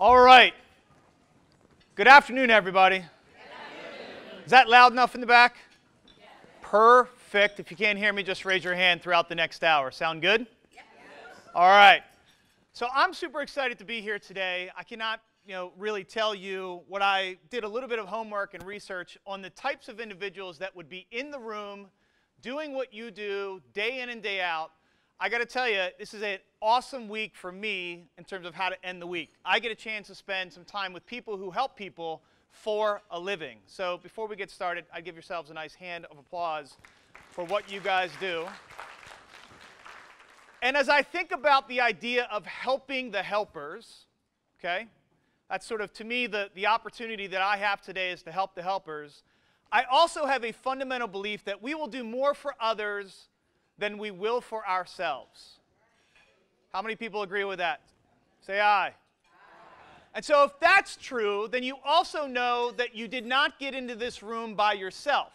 All right. Good afternoon, everybody. Good afternoon. Is that loud enough in the back? Yes. Perfect. If you can't hear me, just raise your hand throughout the next hour. Sound good? Yes. All right. So I'm super excited to be here today. I cannot, really tell you what I did a little bit of homework and research on the types of individuals that would be in the room doing what you do day in and day out. I got to tell you, this is an awesome week for me in terms of how to end the week. I get a chance to spend some time with people who help people for a living. So before we get started, I'd give yourselves a nice hand of applause for what you guys do. And as I think about the idea of helping the helpers, okay, that's sort of, to me, the opportunity that I have today is to help the helpers. I also have a fundamental belief that we will do more for others than we will for ourselves. How many people agree with that? Say aye. Aye. And so if that's true, then you also know that you did not get into this room by yourself.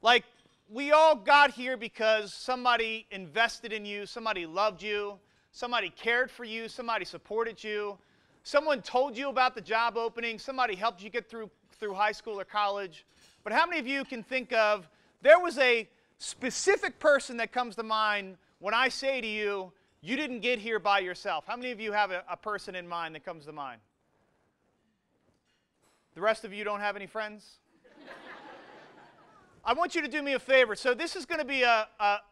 Like, we all got here because somebody invested in you, somebody loved you, somebody cared for you, somebody supported you, someone told you about the job opening, somebody helped you get through high school or college. But how many of you can think of, there was a specific person that comes to mind when I say to you, you didn't get here by yourself? How many of you have a person in mind that comes to mind? The rest of you don't have any friends? I want you to do me a favor. So this is going to be a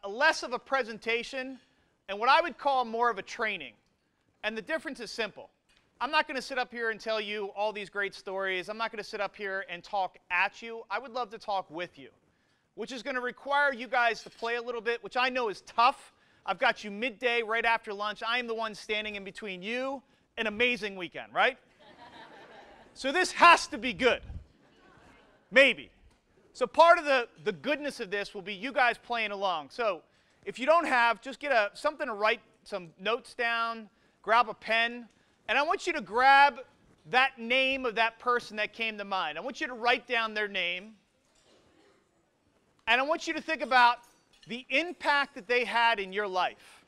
less of a presentation and what I would call more of a training. And the difference is simple. I'm not going to sit up here and tell you all these great stories. I'm not going to sit up here and talk at you. I would love to talk with you, which is going to require you guys to play a little bit, which I know is tough. I've got you midday, right after lunch. I am the one standing in between you and an amazing weekend, right? So this has to be good. Maybe. So part of the goodness of this will be you guys playing along. So if you don't have, just get something to write some notes down, grab a pen, and I want you to grab that name of that person that came to mind. I want you to write down their name. And I want you to think about the impact that they had in your life.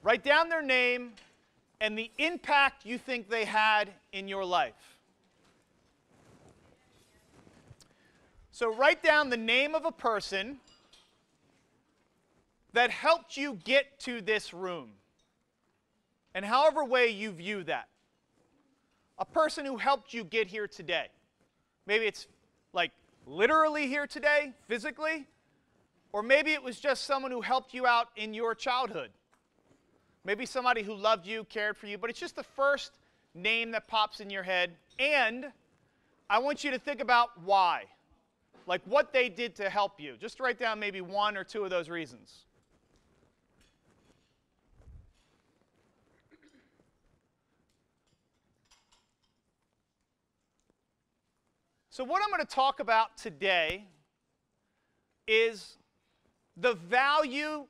Write down their name and the impact you think they had in your life. So write down the name of a person that helped you get to this room, and however way you view that. A person who helped you get here today. Maybe it's like literally here today, physically, or maybe it was just someone who helped you out in your childhood. Maybe somebody who loved you, cared for you, but it's just the first name that pops in your head. And I want you to think about why, like what they did to help you. Just write down maybe one or two of those reasons. So what I'm going to talk about today is the value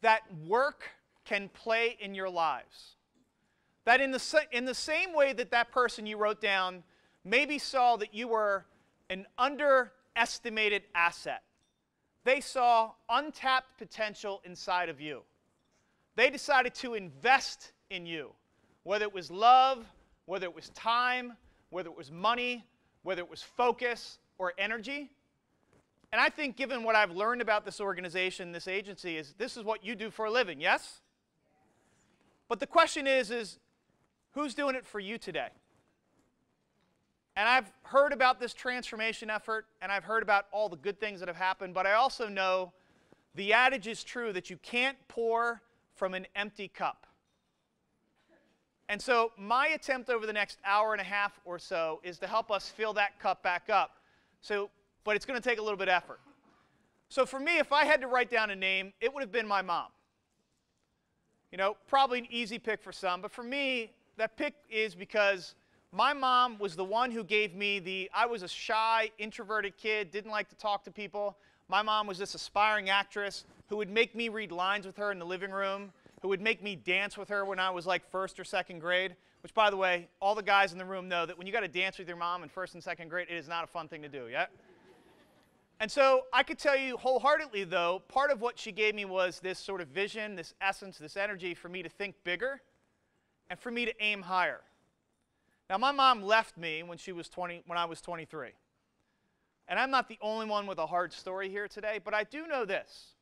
that work can play in your lives. That in the same way that that person you wrote down maybe saw that you were an underestimated asset, they saw untapped potential inside of you. They decided to invest in you, whether it was love, whether it was time, whether it was money, whether it was focus or energy. And I think given what I've learned about this organization, this agency, is this is what you do for a living, yes? But the question is who's doing it for you today? And I've heard about this transformation effort, and I've heard about all the good things that have happened, but I also know the adage is true that you can't pour from an empty cup. And so my attempt over the next hour and a half or so is to help us fill that cup back up. But it's going to take a little bit of effort. So for me, if I had to write down a name, it would have been my mom. Probably an easy pick for some, but for me, that pick is because my mom was the one who gave me I was a shy, introverted kid, didn't like to talk to people. My mom was this aspiring actress who would make me read lines with her in the living room, who would make me dance with her when I was like first or second grade, which, by the way, all the guys in the room know that when you got to dance with your mom in first and second grade, it is not a fun thing to do, yeah? And so I could tell you wholeheartedly, though, part of what she gave me was this sort of vision, this essence, this energy for me to think bigger and for me to aim higher. Now, my mom left me when I was 23. And I'm not the only one with a hard story here today, but I do know this,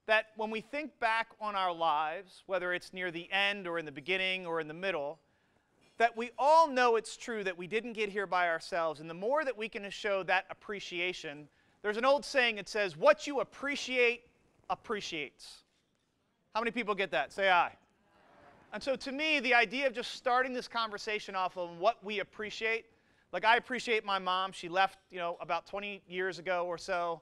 that when we think back on our lives, whether it's near the end or in the beginning or in the middle, that we all know it's true that we didn't get here by ourselves. And the more that we can show that appreciation, there's an old saying that says, what you appreciate appreciates. How many people get that? Say aye. And so to me, the idea of just starting this conversation off of what we appreciate, like I appreciate my mom. She left, about 20 years ago or so.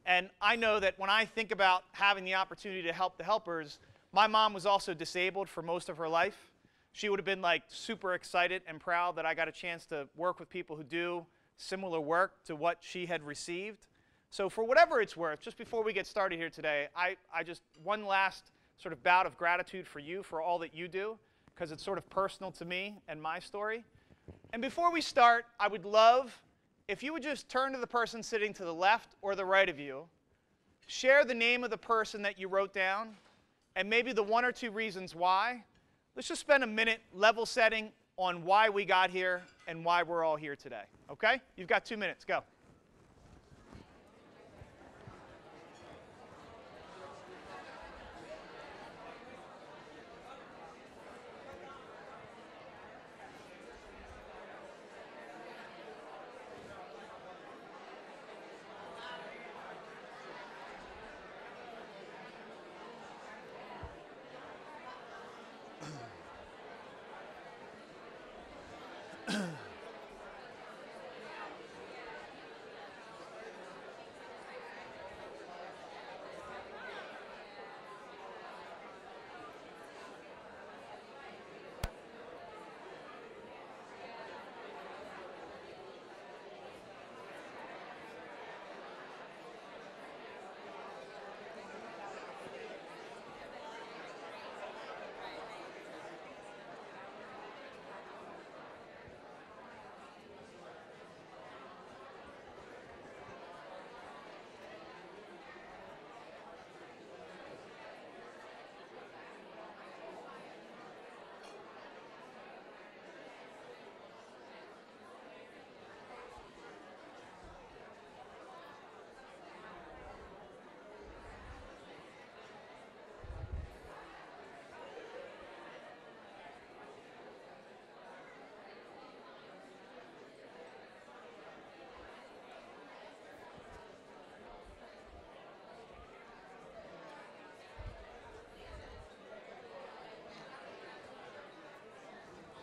And I know that when I think about having the opportunity to help the helpers, my mom was also disabled for most of her life. She would have been like super excited and proud that I got a chance to work with people who do similar work to what she had received. So for whatever it's worth, just before we get started here today, I just, one last sort of bout of gratitude for you for all that you do, because it's sort of personal to me and my story. And before we start, I would love if you would just turn to the person sitting to the left or the right of you, share the name of the person that you wrote down, and maybe the one or two reasons why. Let's just spend a minute level setting on why we got here and why we're all here today. Okay? You've got 2 minutes. Go.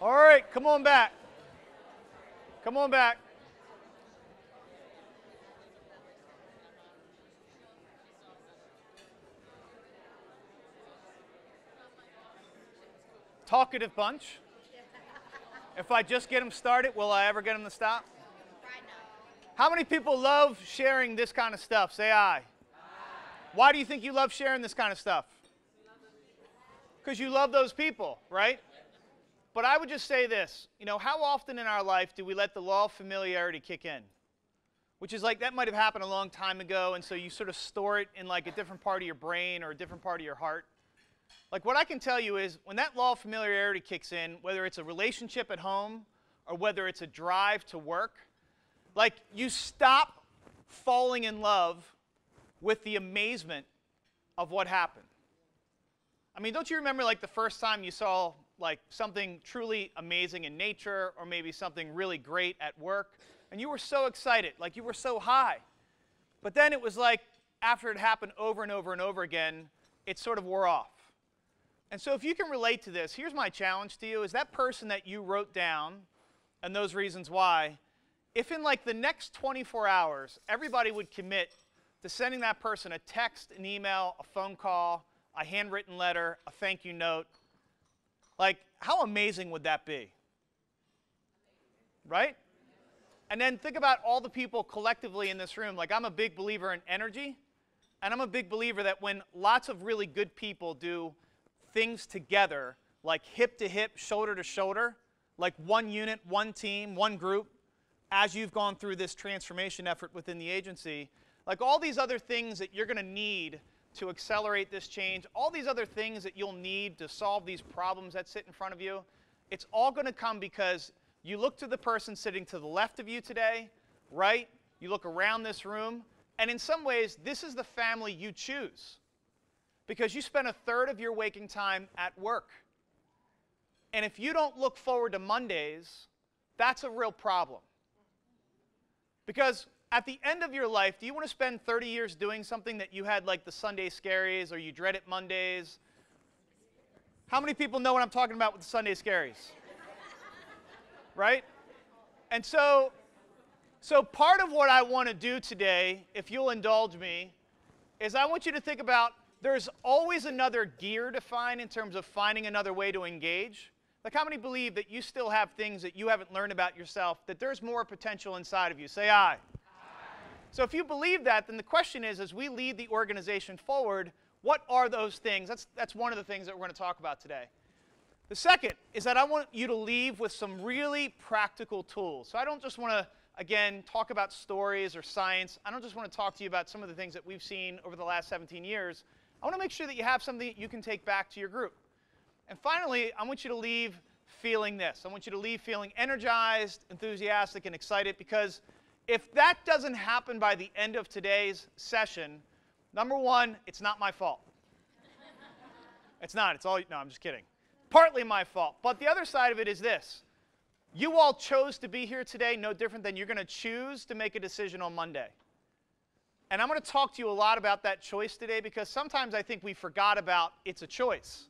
All right, come on back. Come on back. Talkative bunch. If I just get them started, will I ever get them to stop? How many people love sharing this kind of stuff? Say aye. Why do you think you love sharing this kind of stuff? Because you love those people, right? But I would just say this, how often in our life do we let the law of familiarity kick in? Which is like, that might have happened a long time ago, and so you sort of store it in like a different part of your brain or a different part of your heart. Like what I can tell you is, when that law of familiarity kicks in, whether it's a relationship at home or whether it's a drive to work, like you stop falling in love with the amazement of what happened. I mean, don't you remember like the first time you saw like something truly amazing in nature, or maybe something really great at work, and you were so excited, like you were so high. But then it was like, after it happened over and over and over again, it sort of wore off. And so if you can relate to this, here's my challenge to you, is that person that you wrote down, and those reasons why, if in like the next 24 hours, everybody would commit to sending that person a text, an email, a phone call, a handwritten letter, a thank you note, like, how amazing would that be? Right? And then think about all the people collectively in this room. Like, I'm a big believer in energy, and I'm a big believer that when lots of really good people do things together, like hip to hip, shoulder to shoulder, like one unit, one team, one group, as you've gone through this transformation effort within the agency, like all these other things that you're going to need to accelerate this change, all these other things that you'll need to solve these problems that sit in front of you, it's all going to come because you look to the person sitting to the left of you today, right? You look around this room, and in some ways, this is the family you choose because you spend a third of your waking time at work. And if you don't look forward to Mondays, that's a real problem. Because at the end of your life, do you want to spend 30 years doing something that you had like the Sunday scaries or you dreaded Mondays? How many people know what I'm talking about with the Sunday scaries? Right? And so part of what I want to do today, if you'll indulge me, is I want you to think about there's always another gear to find in terms of finding another way to engage. Like how many believe that you still have things that you haven't learned about yourself, that there's more potential inside of you? Say aye. Aye. So if you believe that, then the question is, as we lead the organization forward, what are those things? That's one of the things that we're going to talk about today. The second is that I want you to leave with some really practical tools. So I don't just want to, again, talk about stories or science. I don't just want to talk to you about some of the things that we've seen over the last 17 years. I want to make sure that you have something that you can take back to your group. And finally, I want you to leave feeling this. I want you to leave feeling energized, enthusiastic, and excited, because if that doesn't happen by the end of today's session, number one, it's not my fault. It's not. It's all, no, I'm just kidding. Partly my fault. But the other side of it is this. You all chose to be here today, no different than you're going to choose to make a decision on Monday. And I'm going to talk to you a lot about that choice today, because sometimes I think we forgot about it's a choice.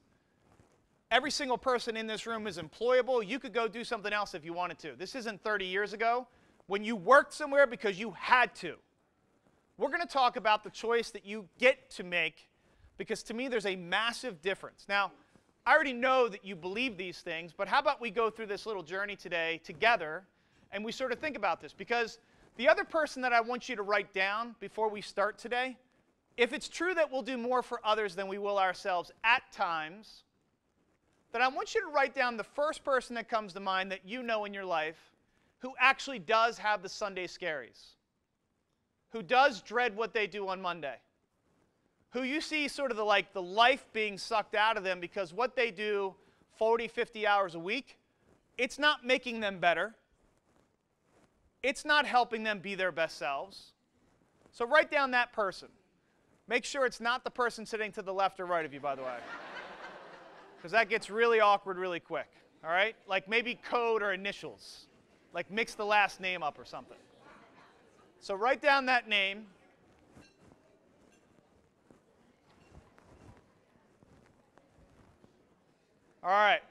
Every single person in this room is employable. You could go do something else if you wanted to. This isn't 30 years ago when you worked somewhere because you had to. We're going to talk about the choice that you get to make, because to me there's a massive difference. Now, I already know that you believe these things, but how about we go through this little journey today together and we sort of think about this? Because the other person that I want you to write down before we start today, if it's true that we'll do more for others than we will ourselves at times, then I want you to write down the first person that comes to mind that you know in your life who actually does have the Sunday scaries, who does dread what they do on Monday, who you see sort of the life being sucked out of them because what they do 40, 50 hours a week, it's not making them better. It's not helping them be their best selves. So write down that person. Make sure it's not the person sitting to the left or right of you, by the way, because that gets really awkward really quick, all right? Like maybe code or initials, like mix the last name up or something. So write down that name. All right.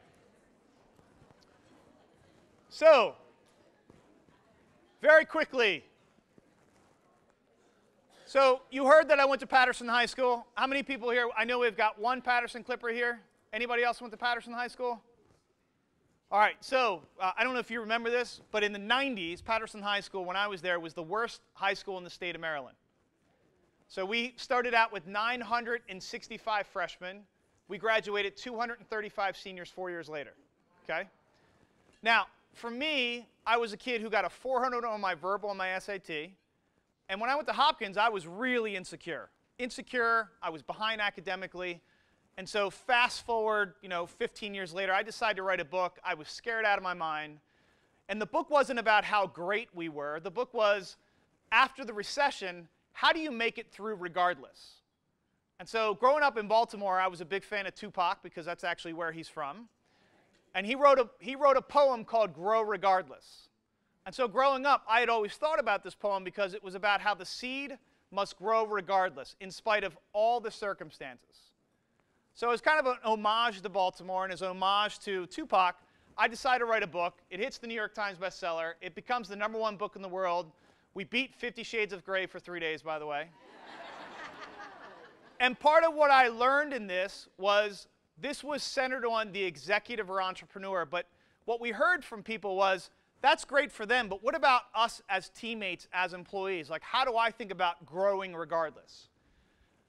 So, very quickly. So, you heard that I went to Patterson High School. How many people here? I know we've got one Patterson Clipper here. Anybody else went to Patterson High School? All right. So, I don't know if you remember this, but in the 90s, Patterson High School, when I was there, was the worst high school in the state of Maryland. So, we started out with 965 freshmen. We graduated 235 seniors 4 years later, okay? Now, for me, I was a kid who got a 400 on my verbal and my SAT. And when I went to Hopkins, I was really insecure. I was behind academically. And so fast forward, 15 years later, I decided to write a book. I was scared out of my mind. And the book wasn't about how great we were. The book was, after the recession, how do you make it through regardless? And so growing up in Baltimore, I was a big fan of Tupac because that's actually where he's from. And he wrote a poem called Grow Regardless. And so growing up, I had always thought about this poem because it was about how the seed must grow regardless, in spite of all the circumstances. So as kind of an homage to Baltimore and as an homage to Tupac, I decided to write a book. It hits the New York Times bestseller. It becomes the #1 book in the world. We beat 50 Shades of Grey for 3 days, by the way. And part of what I learned in this was centered on the executive or entrepreneur. But what we heard from people was, that's great for them, but what about us as teammates, as employees? Like, how do I think about growing regardless?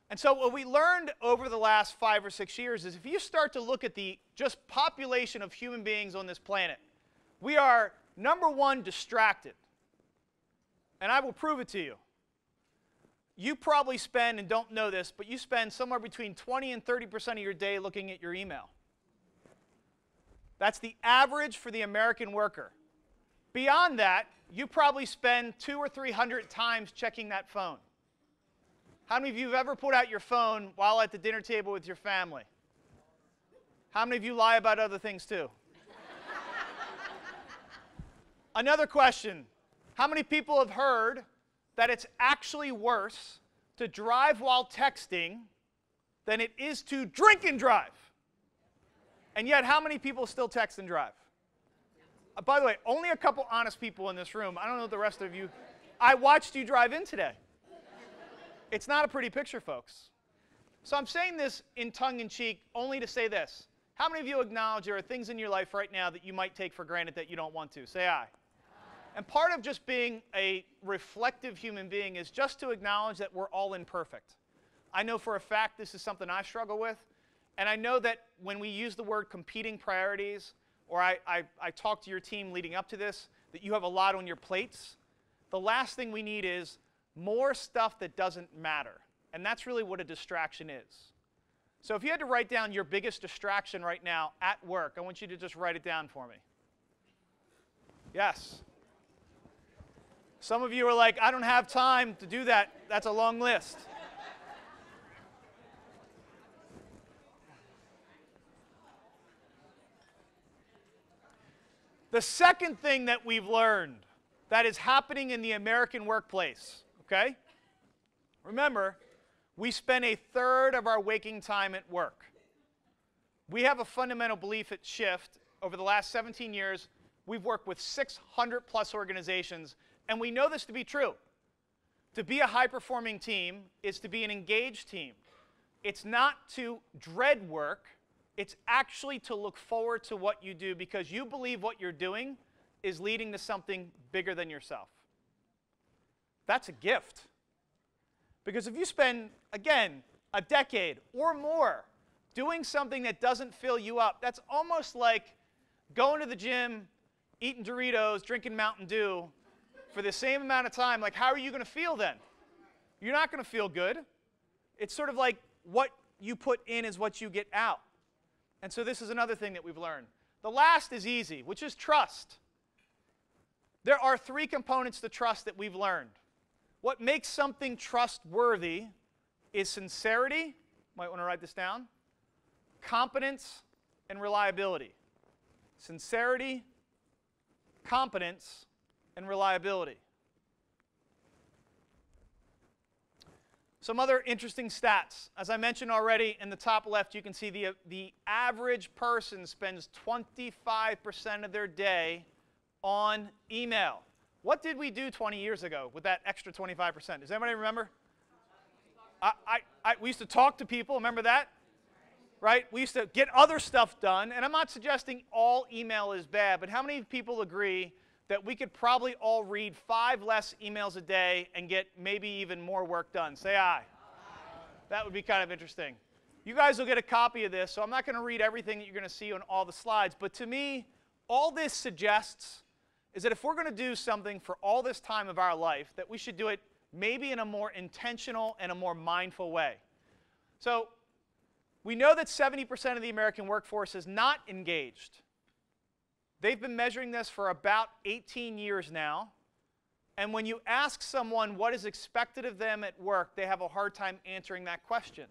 And so what we learned over the last 5 or 6 years is if you start to look at the just population of human beings on this planet, we are, #1, distracted. And I will prove it to you. you probably spend, and don't know this, but you spend somewhere between 20 and 30% of your day looking at your email. That's the average for the American worker. Beyond that, you probably spend 200 or 300 times checking that phone. How many of you have ever put out your phone while at the dinner table with your family? How many of you lie about other things too? Another question. How many people have heard that it's actually worse to drive while texting than it is to drink and drive? And yet, how many people still text and drive? By the way, only a couple honest people in this room. I don't know the rest of you. I watched you drive in today. It's not a pretty picture, folks. So I'm saying this in tongue-in-cheek only to say this. How many of you acknowledge there are things in your life right now that you might take for granted that you don't want to? Say aye. And part of just being a reflective human being is just to acknowledge that we're all imperfect. I know for a fact this is something I struggle with. And I know that when we use the word competing priorities, or I talk to your team leading up to this, that you have a lot on your plates, the last thing we need is more stuff that doesn't matter. And that's really what a distraction is. So if you had to write down your biggest distraction right now at work, I want you to just write it down for me. Yes. Some of you are like, I don't have time to do that. That's a long list. The second thing that we've learned that is happening in the American workplace, okay? Remember, we spend a third of our waking time at work. We have a fundamental belief at Shift. Over the last 17 years, we've worked with 600 plus organizations, and we know this to be true. To be a high-performing team is to be an engaged team. It's not to dread work. It's actually to look forward to what you do because you believe what you're doing is leading to something bigger than yourself. That's a gift. Because if you spend, again, a decade or more doing something that doesn't fill you up, that's almost like going to the gym, eating Doritos, drinking Mountain Dew for the same amount of time. Like, how are you going to feel then? You're not going to feel good. It's sort of like what you put in is what you get out. And so this is another thing that we've learned. The last is easy, which is trust. There are three components to trust that we've learned. What makes something trustworthy is sincerity, might want to write this down, competence, and reliability. Sincerity, competence, and reliability. Some other interesting stats. As I mentioned already, in the top left, you can see the average person spends 25% of their day on email. What did we do 20 years ago with that extra 25%? Does anybody remember? We used to talk to people. Remember that? Right? We used to get other stuff done. And I'm not suggesting all email is bad, but how many people agree that we could probably all read 5 less emails a day and get maybe even more work done? Say aye. Aye. That would be kind of interesting. You guys will get a copy of this, so I'm not going to read everything that you're going to see on all the slides. But to me, all this suggests is that if we're going to do something for all this time of our life, that we should do it maybe in a more intentional and a more mindful way. So we know that 70% of the American workforce is not engaged. They've been measuring this for about 18 years now. And when you ask someone what is expected of them at work, they have a hard time answering that question.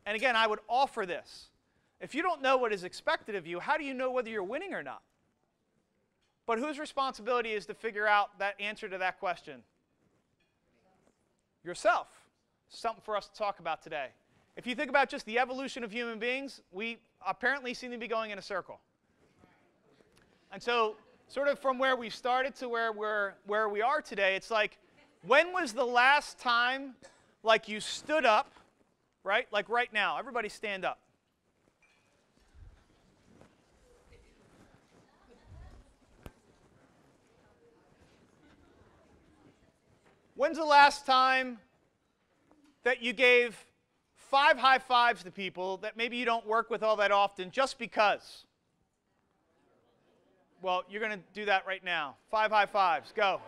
And again, I would offer this. If you don't know what is expected of you, how do you know whether you're winning or not? But whose responsibility is to figure out that answer to that question? Yourself. Something for us to talk about today. If you think about just the evolution of human beings, we apparently seem to be going in a circle. And so, sort of from where we started to where we are today, it's like, when was the last time, like, you stood up, right? Like right now, everybody stand up. When's the last time that you gave 5 high fives to people that maybe you don't work with all that often just because? Well, you're going to do that right now. 5 high fives. Go.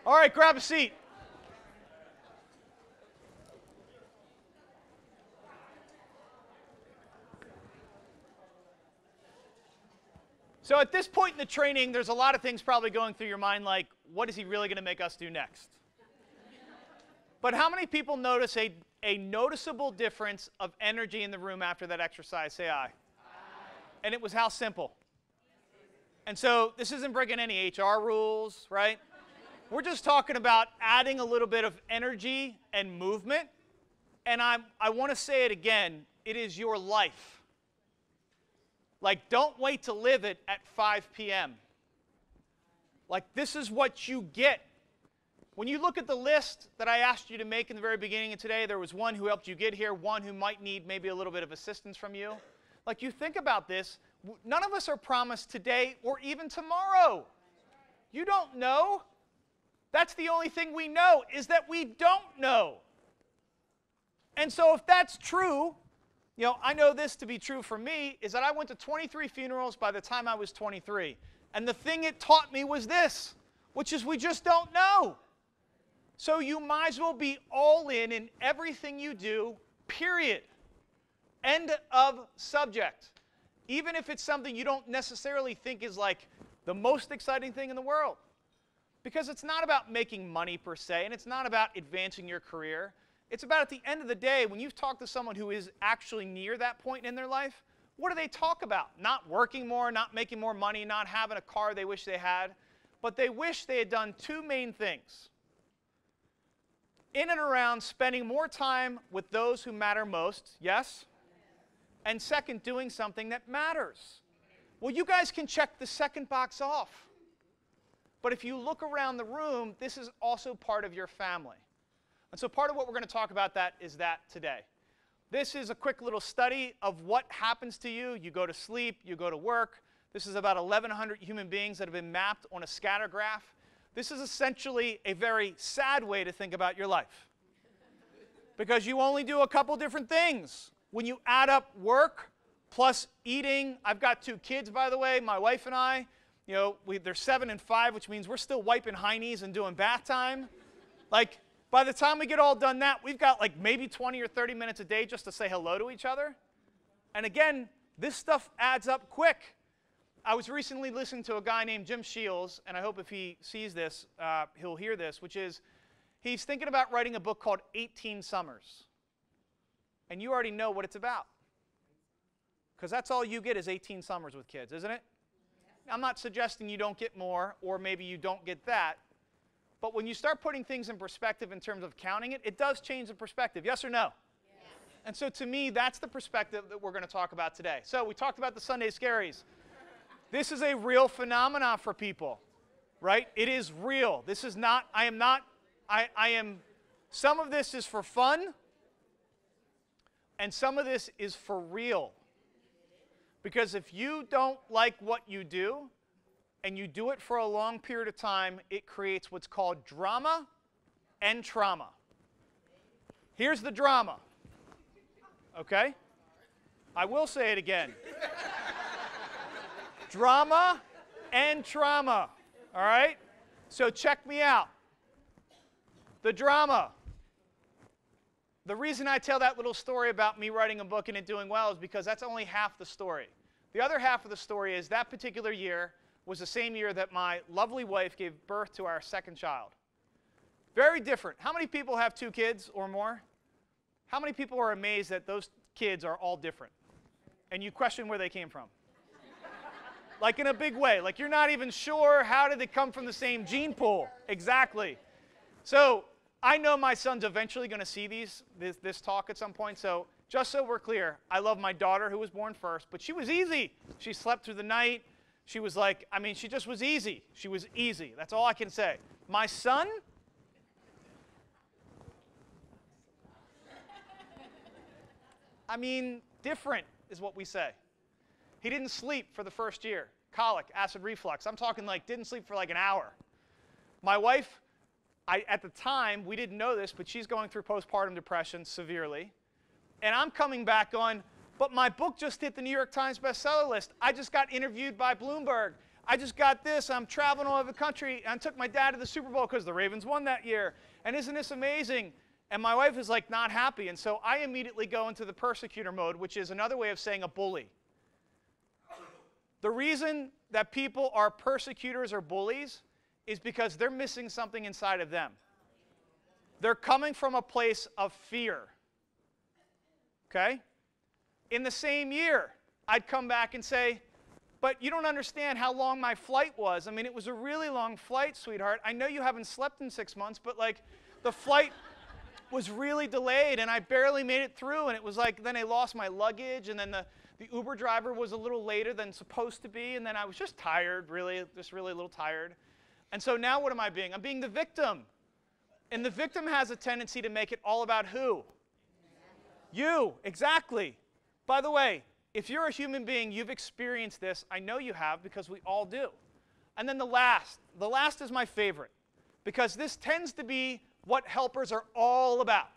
All right, grab a seat. So at this point in the training, there's a lot of things probably going through your mind like, what is he really going to make us do next? But how many people notice a noticeable difference of energy in the room after that exercise? Say aye. Aye. And it was how simple? And so this isn't breaking any HR rules, right? We're just talking about adding a little bit of energy and movement. And I want to say it again, it is your life. Like, don't wait to live it at 5 p.m. Like, this is what you get. When you look at the list that I asked you to make in the very beginning of today, there was one who helped you get here, one who might need maybe a little bit of assistance from you. Like, you think about this, none of us are promised today or even tomorrow. You don't know. That's the only thing we know, is that we don't know. And so if that's true, you know, I know this to be true for me, is that I went to 23 funerals by the time I was 23. And the thing it taught me was this, which is we just don't know. So you might as well be all in everything you do, period. End of subject. Even if it's something you don't necessarily think is like the most exciting thing in the world. Because it's not about making money per se, and it's not about advancing your career. It's about, at the end of the day, when you've talked to someone who is actually near that point in their life, what do they talk about? Not working more, not making more money, not having a car they wish they had, but they wish they had done two main things. In and around spending more time with those who matter most, yes? And second, doing something that matters. Well, you guys can check the second box off. But if you look around the room, this is also part of your family. And so part of what we're going to talk about is that today. This is a quick little study of what happens to you. You go to sleep, you go to work. This is about 1,100 human beings that have been mapped on a scatter graph. This is essentially a very sad way to think about your life. Because you only do a couple different things. When you add up work plus eating, I've got 2 kids, by the way, my wife and I. You know, they're 7 and 5, which means we're still wiping heinies and doing bath time. Like, by the time we get all done that, we've got like maybe 20 or 30 minutes a day just to say hello to each other. And again, this stuff adds up quick. I was recently listening to a guy named Jim Shields, and I hope if he sees this, he'll hear this, which is he's thinking about writing a book called 18 Summers. And you already know what it's about. Because that's all you get is 18 summers with kids, isn't it? I'm not suggesting you don't get more, or maybe you don't get that. But when you start putting things in perspective in terms of counting it, it does change the perspective. Yes or no? Yes. And so to me, that's the perspective that we're going to talk about today. So we talked about the Sunday Scaries. This is a real phenomenon for people, right? It is real. This is not, I am, some of this is for fun, and some of this is for real. Because if you don't like what you do, and you do it for a long period of time, it creates what's called drama and trauma. Here's the drama, okay? I will say it again. Drama and trauma, all right? So check me out. The drama. The reason I tell that little story about me writing a book and it doing well is because that's only half the story. The other half of the story is that particular year was the same year that my lovely wife gave birth to our second child. Very different. How many people have 2 kids or more? How many people are amazed that those kids are all different? And you question where they came from? Like in a big way. Like you're not even sure how did they come from the same gene pool. Exactly. So I know my son's eventually going to see this talk at some point. So just so we're clear, I love my daughter who was born first, but she was easy. She slept through the night. She was like, I mean, she just was easy. She was easy. That's all I can say. My son, I mean, different is what we say. He didn't sleep for the first year. Colic, acid reflux. I'm talking like didn't sleep for like an hour. My wife, at the time, we didn't know this, but she's going through postpartum depression severely. And I'm coming back on, but my book just hit the New York Times bestseller list. I just got interviewed by Bloomberg. I just got this. I'm traveling all over the country. And I took my dad to the Super Bowl because the Ravens won that year. And isn't this amazing? And my wife is like not happy. And so I immediately go into the persecutor mode, which is another way of saying a bully. The reason that people are persecutors or bullies is because they're missing something inside of them. They're coming from a place of fear. Okay? In the same year, I'd come back and say, but you don't understand how long my flight was. I mean, it was a really long flight, sweetheart. I know you haven't slept in 6 months, but like the flight was really delayed and I barely made it through. And it was like, then I lost my luggage and then the Uber driver was a little later than supposed to be. And then I was just tired, just really a little tired. And so now what am I being? I'm being the victim. And the victim has a tendency to make it all about who? You, exactly. By the way, if you're a human being, you've experienced this. I know you have because we all do. And then the last is my favorite because this tends to be what helpers are all about.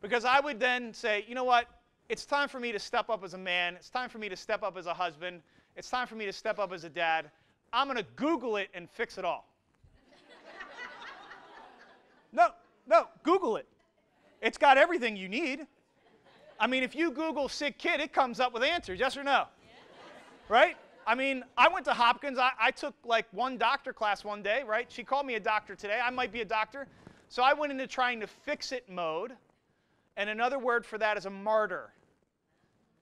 Because I would then say, you know what? It's time for me to step up as a man. It's time for me to step up as a husband. It's time for me to step up as a dad. I'm going to Google it and fix it all. No, Google it. It's got everything you need. I mean, if you Google sick kid, it comes up with answers, yes or no? Yeah. Right? I mean, I went to Hopkins. I took like one doctor class one day, right? She called me a doctor today. I might be a doctor. So I went into trying to fix it mode. And another word for that is a martyr.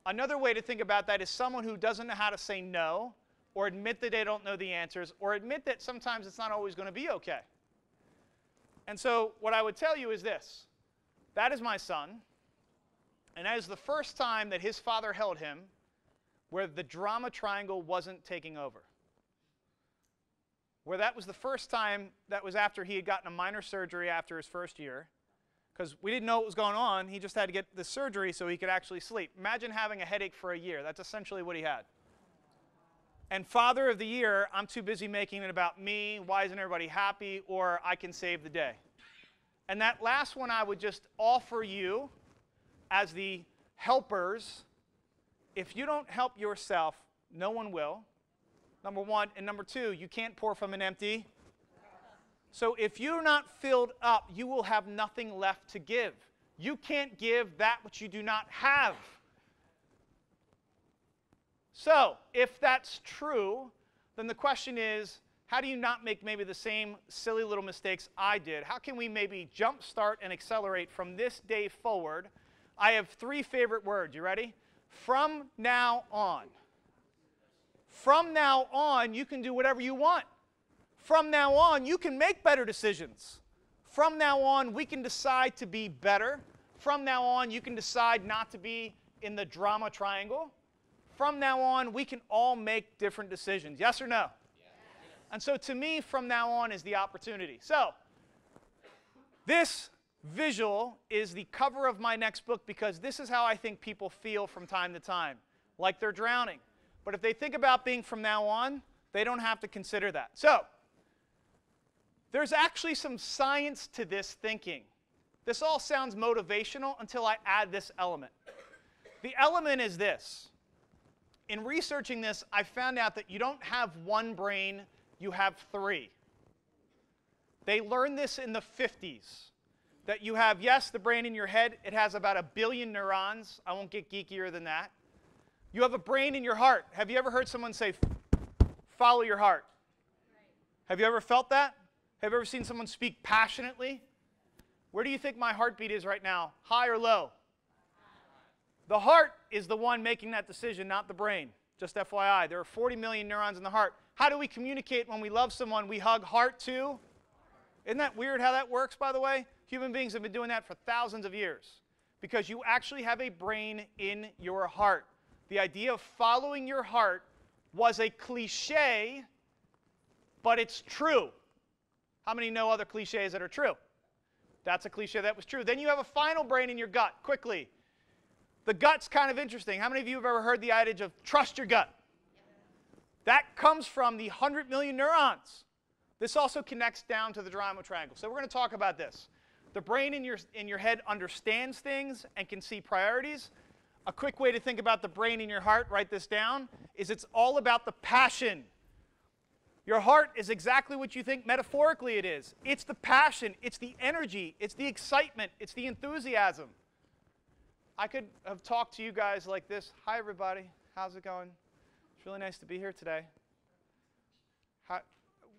Another way to think about that is someone who doesn't know how to say no, or admit that they don't know the answers, or admit that sometimes it's not always going to be okay. And so what I would tell you is this. That is my son. And that is the first time that his father held him where the drama triangle wasn't taking over. Where that was the first time, that was after he had gotten a minor surgery after his first year. Because we didn't know what was going on. He just had to get the surgery so he could actually sleep. Imagine having a headache for a year. That's essentially what he had. And Father of the Year, I'm too busy making it about me, why isn't everybody happy, or I can save the day. And that last one I would just offer you as the helpers. If you don't help yourself, no one will. Number one. And number two, you can't pour from an empty. So if you're not filled up, you will have nothing left to give. You can't give that which you do not have. So if that's true, then the question is, how do you not make maybe the same silly little mistakes I did? How can we maybe jumpstart and accelerate from this day forward? I have 3 favorite words. You ready? From now on. From now on, you can do whatever you want. From now on, you can make better decisions. From now on, we can decide to be better. From now on, you can decide not to be in the drama triangle. From now on, we can all make different decisions. Yes or no? Yes. And so to me, from now on is the opportunity. So this visual is the cover of my next book because this is how I think people feel from time to time, like they're drowning. But if they think about being from now on, they don't have to consider that. So there's actually some science to this thinking. This all sounds motivational until I add this element. The element is this. In researching this, I found out that you don't have one brain, you have 3. They learned this in the 50s. That you have, yes, the brain in your head, it has about 1 billion neurons. I won't get geekier than that. You have a brain in your heart. Have you ever heard someone say, follow your heart? Have you ever felt that? Have you ever seen someone speak passionately? Where do you think my heartbeat is right now? High or low? The heart is the one making that decision, not the brain. Just FYI, there are 40 million neurons in the heart. How do we communicate when we love someone? We hug heart to. Isn't that weird how that works, by the way? Human beings have been doing that for thousands of years because you actually have a brain in your heart. The idea of following your heart was a cliche, but it's true. How many know other cliches that are true? That's a cliche that was true. Then you have a final brain in your gut. Quickly. The gut's kind of interesting. How many of you have ever heard the adage of trust your gut? That comes from the 100 million neurons. This also connects down to the drama triangle. So we're going to talk about this. The brain in your head understands things and can see priorities. A quick way to think about the brain in your heart, write this down, is it's all about the passion. Your heart is exactly what you think metaphorically it is. It's the passion, it's the energy, it's the excitement, it's the enthusiasm. I could have talked to you guys like this. Hi, everybody. How's it going? It's really nice to be here today.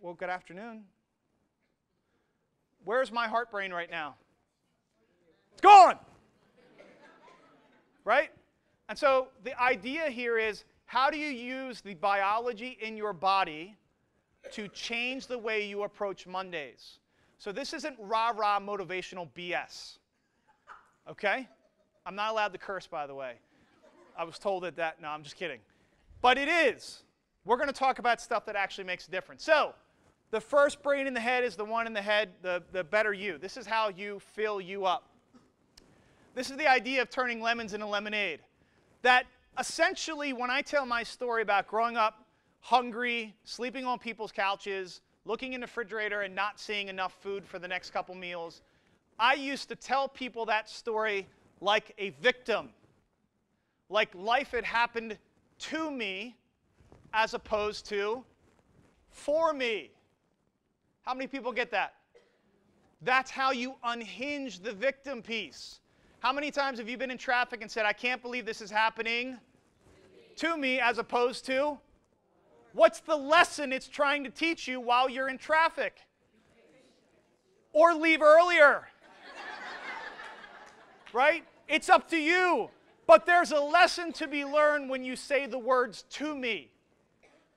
Well, good afternoon. Where's my heart brain right now? It's gone! Right? And so the idea here is, how do you use the biology in your body to change the way you approach Mondays? So this isn't rah-rah motivational BS. Okay? I'm not allowed to curse, by the way. I was told that, no, I'm just kidding. But it is. We're going to talk about stuff that actually makes a difference. So the first brain in the head is the one in the head, the better you. This is how you fill you up. This is the idea of turning lemons into lemonade. That essentially, when I tell my story about growing up hungry, sleeping on people's couches, looking in the refrigerator and not seeing enough food for the next couple meals, I used to tell people that story like a victim. Like life had happened to me as opposed to for me. How many people get that? That's how you unhinge the victim piece. How many times have you been in traffic and said, I can't believe this is happening to me, as opposed to, what's the lesson it's trying to teach you while you're in traffic? Or leave earlier. Right? It's up to you. But there's a lesson to be learned when you say the words to me.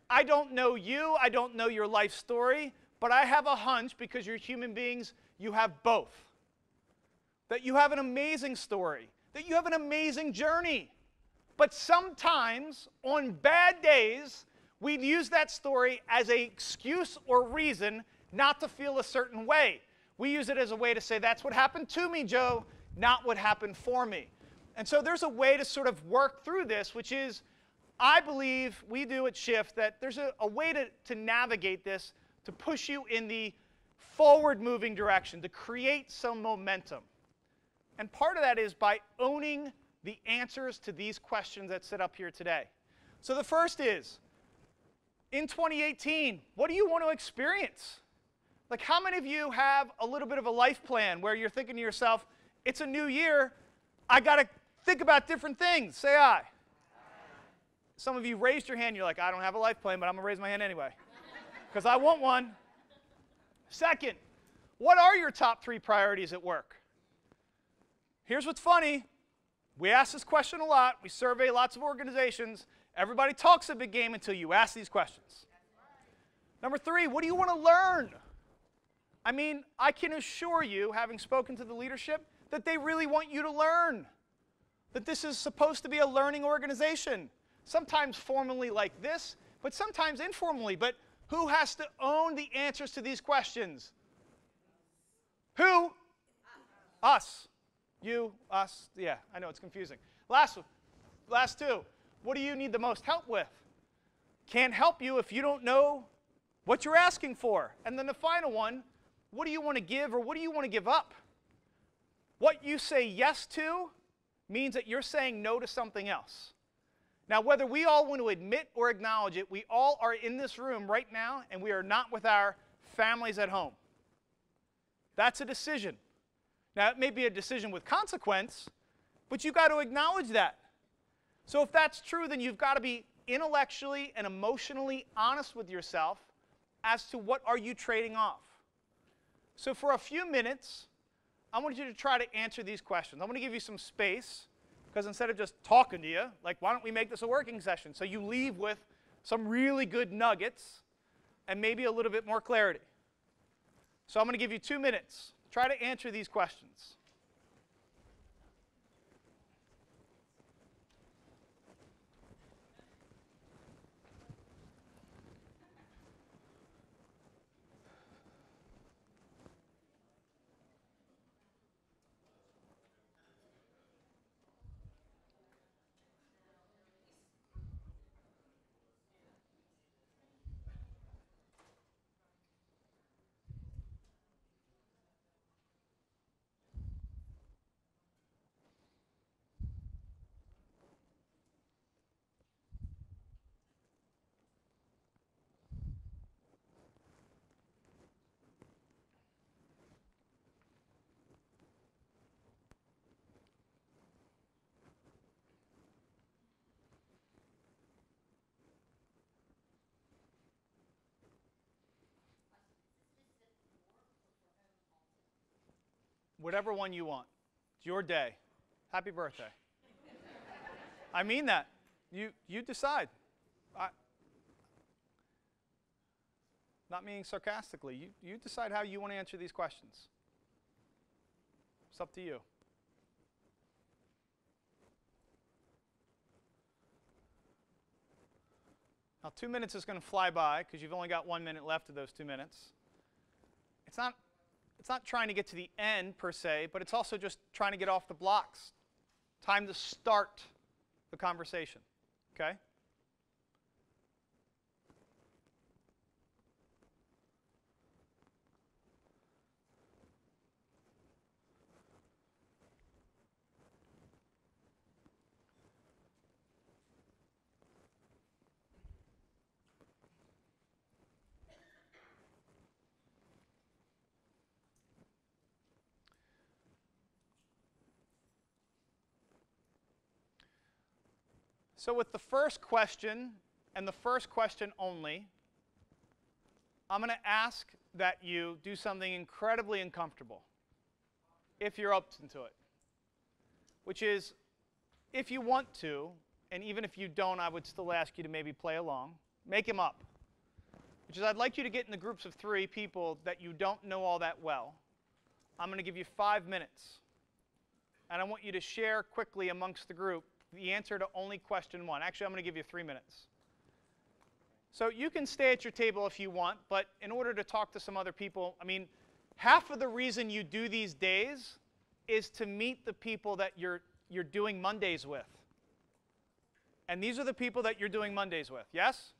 I don't know you, I don't know your life story, but I have a hunch, because you're human beings, you have both. That you have an amazing story, that you have an amazing journey. But sometimes, on bad days, we use that story as an excuse or reason not to feel a certain way. We use it as a way to say, that's what happened to me, Joe, not what happened for me. And so there's a way to sort of work through this, which is, I believe we do at Shift, that there's a way to navigate this, to push you in the forward-moving direction, to create some momentum. And part of that is by owning the answers to these questions that sit up here today. So the first is, in 2018, what do you want to experience? Like, how many of you have a little bit of a life plan where you're thinking to yourself, it's a new year, I got to think about different things? Say aye. Some of you raised your hand, you're like, I don't have a life plan, but I'm going to raise my hand anyway, because I want one. Second, what are your top 3 priorities at work? Here's what's funny. We ask this question a lot. We survey lots of organizations. Everybody talks a big game until you ask these questions. Number 3, what do you want to learn? I mean, I can assure you, having spoken to the leadership, that they really want you to learn. That this is supposed to be a learning organization. Sometimes formally like this, but sometimes informally. But who has to own the answers to these questions? Who? Us. You, us, yeah, I know it's confusing. Last 2, what do you need the most help with? Can't help you if you don't know what you're asking for. And then the final one, what do you want to give, or what do you want to give up? What you say yes to means that you're saying no to something else. Now, whether we all want to admit or acknowledge it, we all are in this room right now, and we are not with our families at home. That's a decision. Now, it may be a decision with consequence, but you've got to acknowledge that. So if that's true, then you've got to be intellectually and emotionally honest with yourself as to what are you trading off. So for a few minutes, I want you to try to answer these questions. I'm going to give you some space, because instead of just talking to you, like, why don't we make this a working session? So you leave with some really good nuggets and maybe a little bit more clarity. So I'm going to give you 2 minutes. Try to answer these questions. Whatever one you want. It's your day. Happy birthday. I mean that. You decide. Not meaning sarcastically. You decide how you want to answer these questions. It's up to you. Now, 2 minutes is going to fly by because you've only got 1 minute left of those 2 minutes. It's not trying to get to the end per se, but it's also just trying to get off the blocks. Time to start the conversation. Okay? So with the first question, and the first question only, I'm going to ask that you do something incredibly uncomfortable, if you're open to it. Which is, if you want to, and even if you don't, I would still ask you to maybe play along, make them up. Which is, I'd like you to get in the groups of 3 people that you don't know all that well. I'm going to give you 5 minutes. And I want you to share quickly amongst the group the answer to only question 1. Actually, I'm going to give you 3 minutes. So you can stay at your table if you want, but in order to talk to some other people, I mean, half of the reason you do these days is to meet the people that you're doing Mondays with. And these are the people that you're doing Mondays with, yes?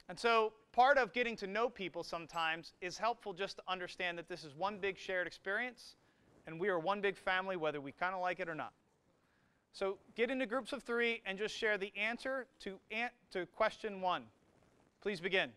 And so part of getting to know people sometimes is helpful just to understand that this is one big shared experience, and we are one big family whether we kind of like it or not. So get into groups of 3 and just share the answer to question 1. Please begin.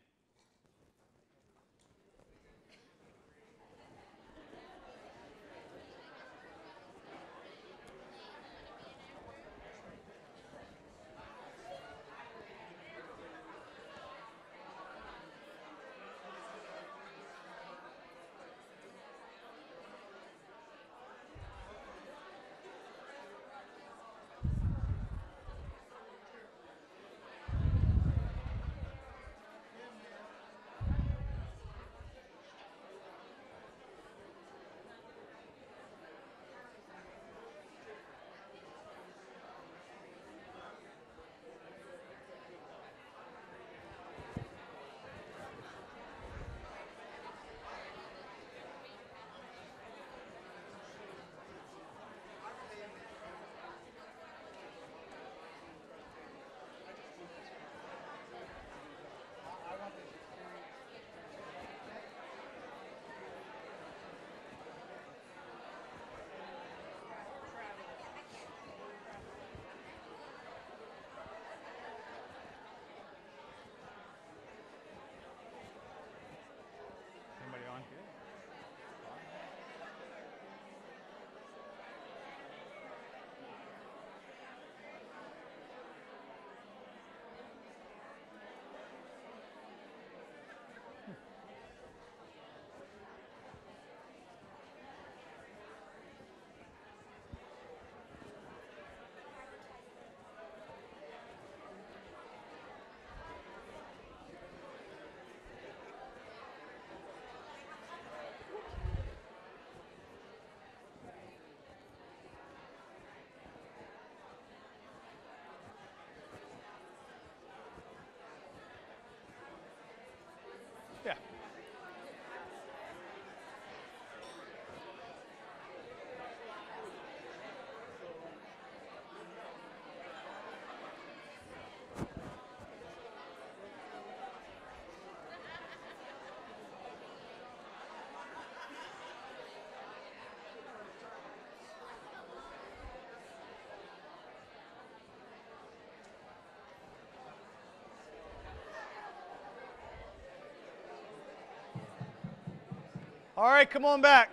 Yeah. All right, come on back.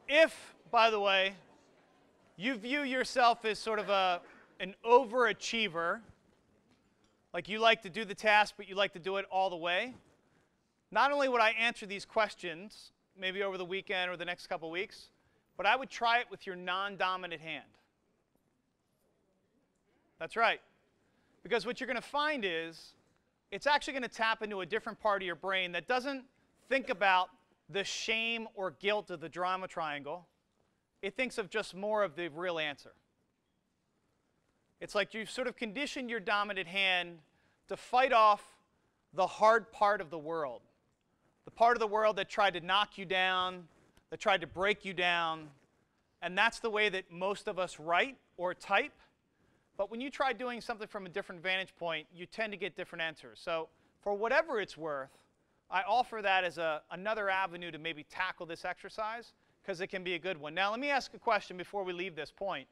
If, by the way, you view yourself as sort of an overachiever, like you like to do the task, but you like to do it all the way, not only would I answer these questions, maybe over the weekend or the next couple weeks, but I would try it with your non-dominant hand. That's right. Because what you're going to find is it's actually going to tap into a different part of your brain that doesn't think about the shame or guilt of the drama triangle. It thinks of just more of the real answer. It's like you've sort of conditioned your dominant hand to fight off the hard part of the world. The part of the world that tried to knock you down, that tried to break you down. And that's the way that most of us write or type. But when you try doing something from a different vantage point, you tend to get different answers. So for whatever it's worth, I offer that as another avenue to maybe tackle this exercise, because it can be a good one. Now, let me ask a question before we leave this point,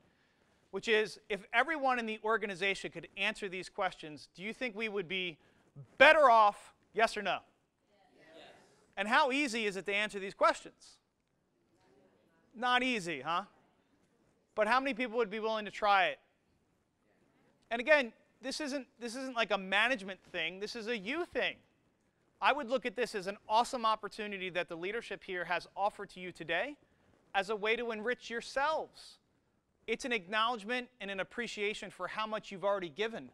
which is, if everyone in the organization could answer these questions, do you think we would be better off, yes or no? Yes. And how easy is it to answer these questions? Not easy, huh? But how many people would be willing to try it? And again, this isn't like a management thing. This is a you thing. I would look at this as an awesome opportunity that the leadership here has offered to you today as a way to enrich yourselves. It's an acknowledgement and an appreciation for how much you've already given.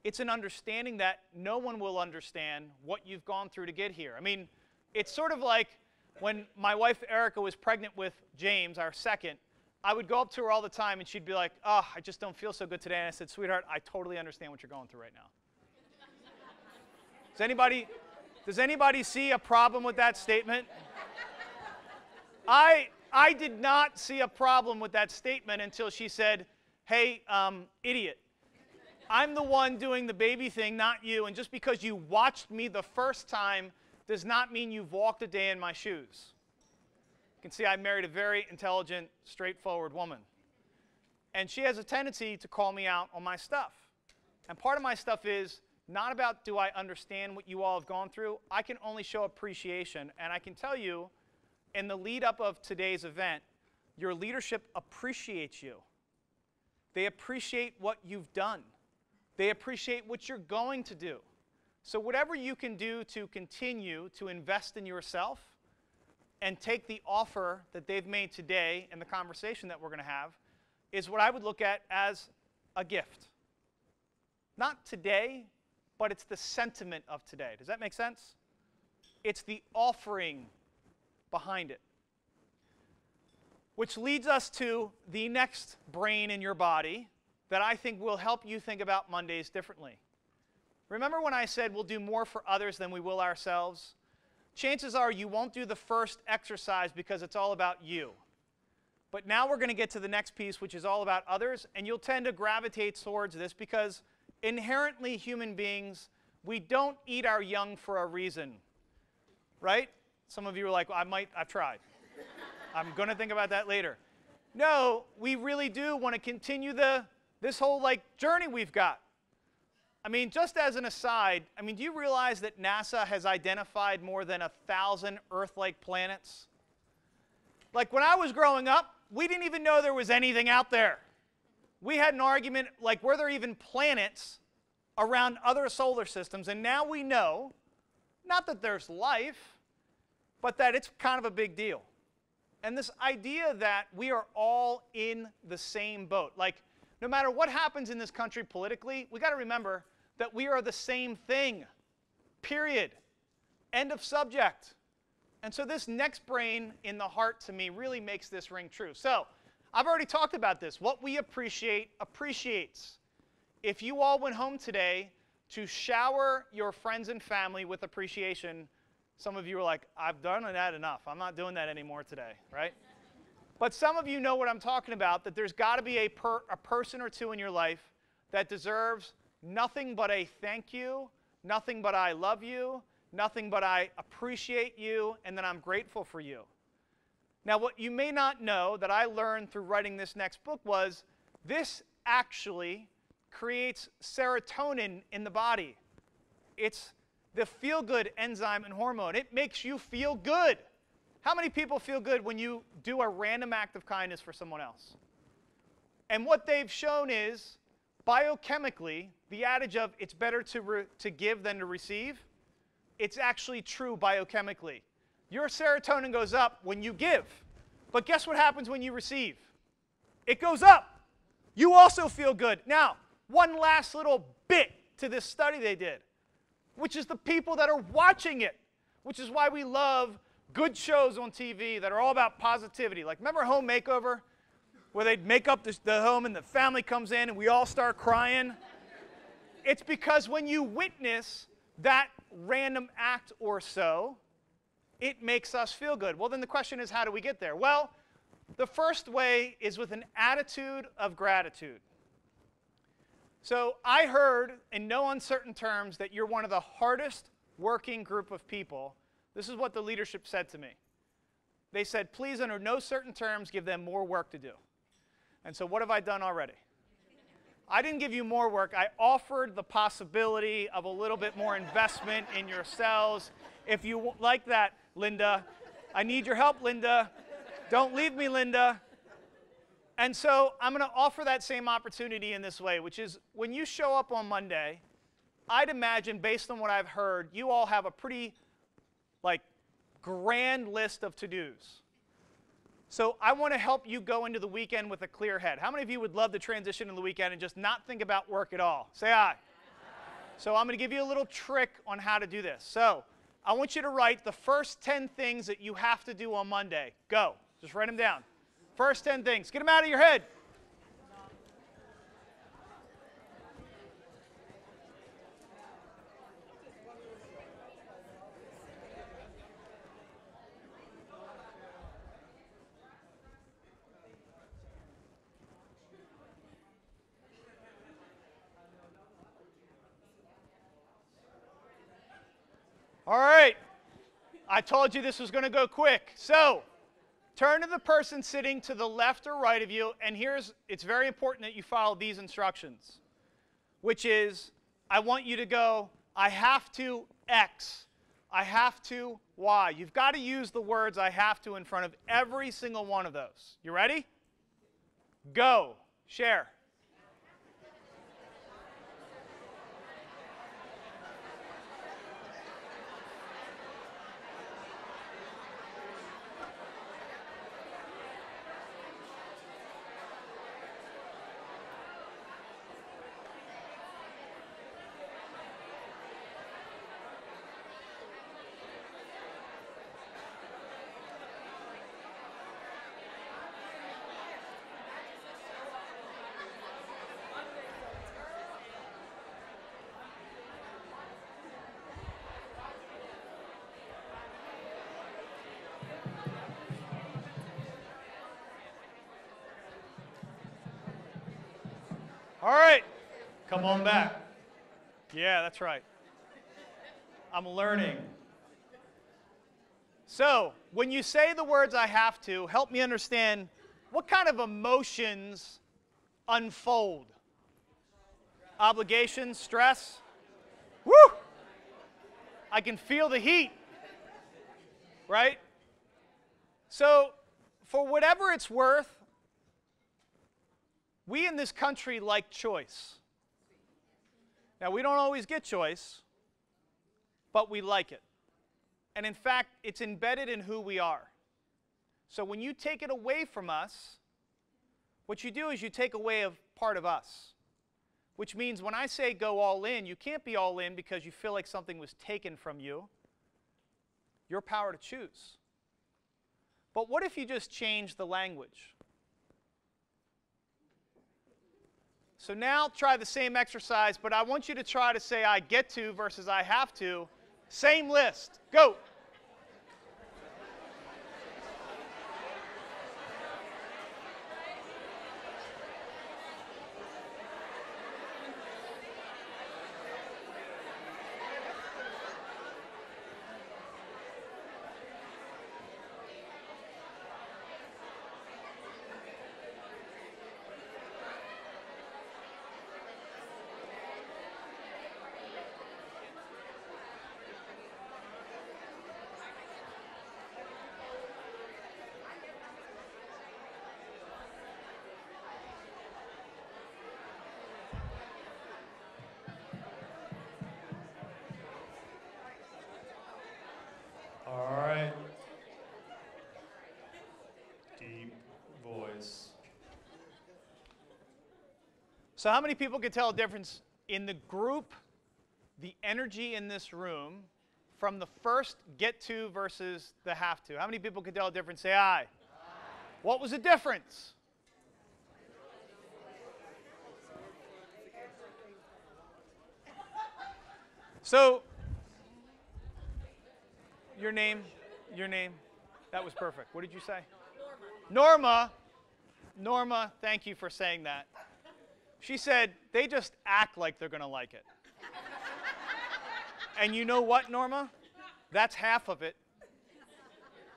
It's an understanding that no one will understand what you've gone through to get here. I mean, it's sort of like when my wife Erica was pregnant with James, our second, I would go up to her all the time and she'd be like, "Oh, I just don't feel so good today." And I said, "Sweetheart, I totally understand what you're going through right now." Does anybody see a problem with that statement? I did not see a problem with that statement until she said, "Hey, idiot, I'm the one doing the baby thing, not you, and just because you watched me the first time does not mean you've walked a day in my shoes." You can see I married a very intelligent, straightforward woman. And she has a tendency to call me out on my stuff. And part of my stuff is not about do I understand what you all have gone through. I can only show appreciation. And I can tell you, in the lead up of today's event, your leadership appreciates you. They appreciate what you've done. They appreciate what you're going to do. So whatever you can do to continue to invest in yourself and take the offer that they've made today and the conversation that we're going to have is what I would look at as a gift. Not today, but it's the sentiment of today. Does that make sense? It's the offering behind it. Which leads us to the next brain in your body that I think will help you think about Mondays differently. Remember when I said we'll do more for others than we will ourselves? Chances are you won't do the first exercise because it's all about you. But now we're going to get to the next piece, which is all about others, and you'll tend to gravitate towards this because inherently human beings, we don't eat our young for a reason, right? Some of you are like, well, I've tried. I'm going to think about that later. No, we really do want to continue this whole journey we've got. I mean, just as an aside, do you realize that NASA has identified more than 1,000 Earth-like planets? Like when I was growing up, we didn't even know there was anything out there. We had an argument like, were there even planets around other solar systems? And now we know, not that there's life, but that it's kind of a big deal. And this idea that we are all in the same boat. Like, no matter what happens in this country politically, we got to remember that we are the same thing, period. End of subject. And so this next brain in the heart to me really makes this ring true. So I've already talked about this. What we appreciate appreciates. If you all went home today to shower your friends and family with appreciation, some of you are like, I've done that enough. I'm not doing that anymore today, right? But some of you know what I'm talking about, that there's got to be a person or two in your life that deserves nothing but a thank you, nothing but I love you, nothing but I appreciate you, and that I'm grateful for you. Now, what you may not know that I learned through writing this next book was this actually creates serotonin in the body. It's the feel-good enzyme and hormone. It makes you feel good. How many people feel good when you do a random act of kindness for someone else? And what they've shown is, biochemically, the adage of it's better to give than to receive, it's actually true biochemically. Your serotonin goes up when you give. But guess what happens when you receive? It goes up. You also feel good. Now, one last little bit to this study they did, which is the people that are watching it, which is why we love good shows on TV that are all about positivity. Like, remember Home Makeover, where they'd make up the home and the family comes in and we all start crying? It's because when you witness that random act or so, it makes us feel good. Well, then the question is, how do we get there? Well, the first way is with an attitude of gratitude. So I heard in no uncertain terms that you're one of the hardest working group of people. This is what the leadership said to me. They said, please, under no certain terms, give them more work to do. And so what have I done already? I didn't give you more work. I offered the possibility of a little bit more investment in yourselves. If you like that, Linda, I need your help, Linda. Don't leave me, Linda. And so I'm going to offer that same opportunity in this way, which is when you show up on Monday, I'd imagine, based on what I've heard, you all have a pretty grand list of to-dos. So I want to help you go into the weekend with a clear head. How many of you would love to transition into the weekend and just not think about work at all? Say aye. Aye. So I'm going to give you a little trick on how to do this. So I want you to write the first 10 things that you have to do on Monday. Go. Just write them down. First 10 things. Get them out of your head. All right. I told you this was going to go quick. So turn to the person sitting to the left or right of you, and it's very important that you follow these instructions, which is, I want you to go, I have to X, I have to Y. You've got to use the words I have to in front of every single one of those. You ready? Go. Share. All right, come on back. Yeah, that's right. I'm learning. So, when you say the words I have to, help me understand what kind of emotions unfold. Obligation, stress. Woo! I can feel the heat. Right? So, for whatever it's worth, we in this country like choice. Now, we don't always get choice, but we like it. And in fact, it's embedded in who we are. So when you take it away from us, what you do is you take away a part of us. Which means when I say go all in, you can't be all in because you feel like something was taken from you. Your power to choose. But what if you just change the language? So now try the same exercise, but I want you to try to say I get to versus I have to. Same list. Go. So how many people can tell a difference in the group, the energy in this room, from the first get to versus the have to? How many people can tell a difference? Say aye. Aye. What was the difference? So, your name, that was perfect. What did you say? Norma. Norma, thank you for saying that. She said, they just act like they're going to like it. And you know what, Norma? That's half of it.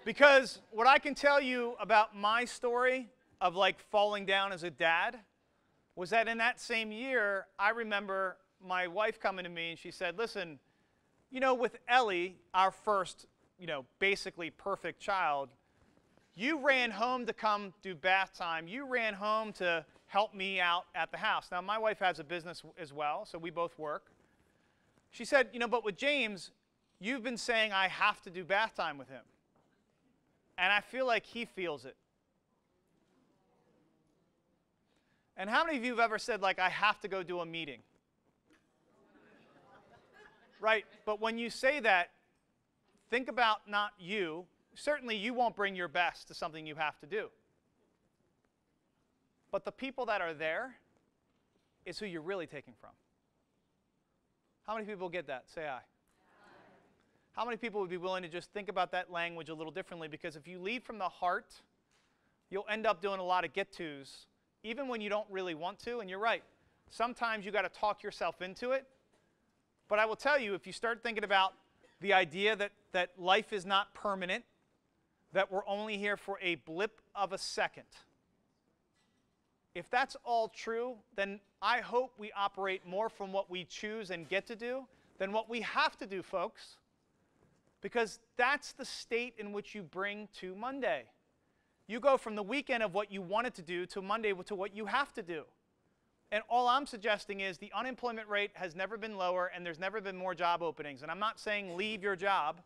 Because what I can tell you about my story of like falling down as a dad was that in that same year, I remember my wife coming to me and she said, listen, you know, with Ellie, our first, basically perfect child, you ran home to come do bath time. You ran home to help me out at the house. Now, my wife has a business as well, so we both work. She said, but with James, you've been saying I have to do bath time with him. And I feel like he feels it. And how many of you have ever said, like, I have to go do a meeting? Right, but when you say that, think about not you. Certainly, you won't bring your best to something you have to do. But the people that are there is who you're really taking from. How many people get that? Say aye. How many people would be willing to just think about that language a little differently? Because if you lead from the heart, you'll end up doing a lot of get-tos, even when you don't really want to. And you're right. Sometimes you got to talk yourself into it. But I will tell you, if you start thinking about the idea that life is not permanent, that we're only here for a blip of a second, if that's all true, then I hope we operate more from what we choose and get to do than what we have to do, folks. Because that's the state in which you bring to Monday. You go from the weekend of what you wanted to do to Monday to what you have to do. And all I'm suggesting is the unemployment rate has never been lower and there's never been more job openings. And I'm not saying leave your job,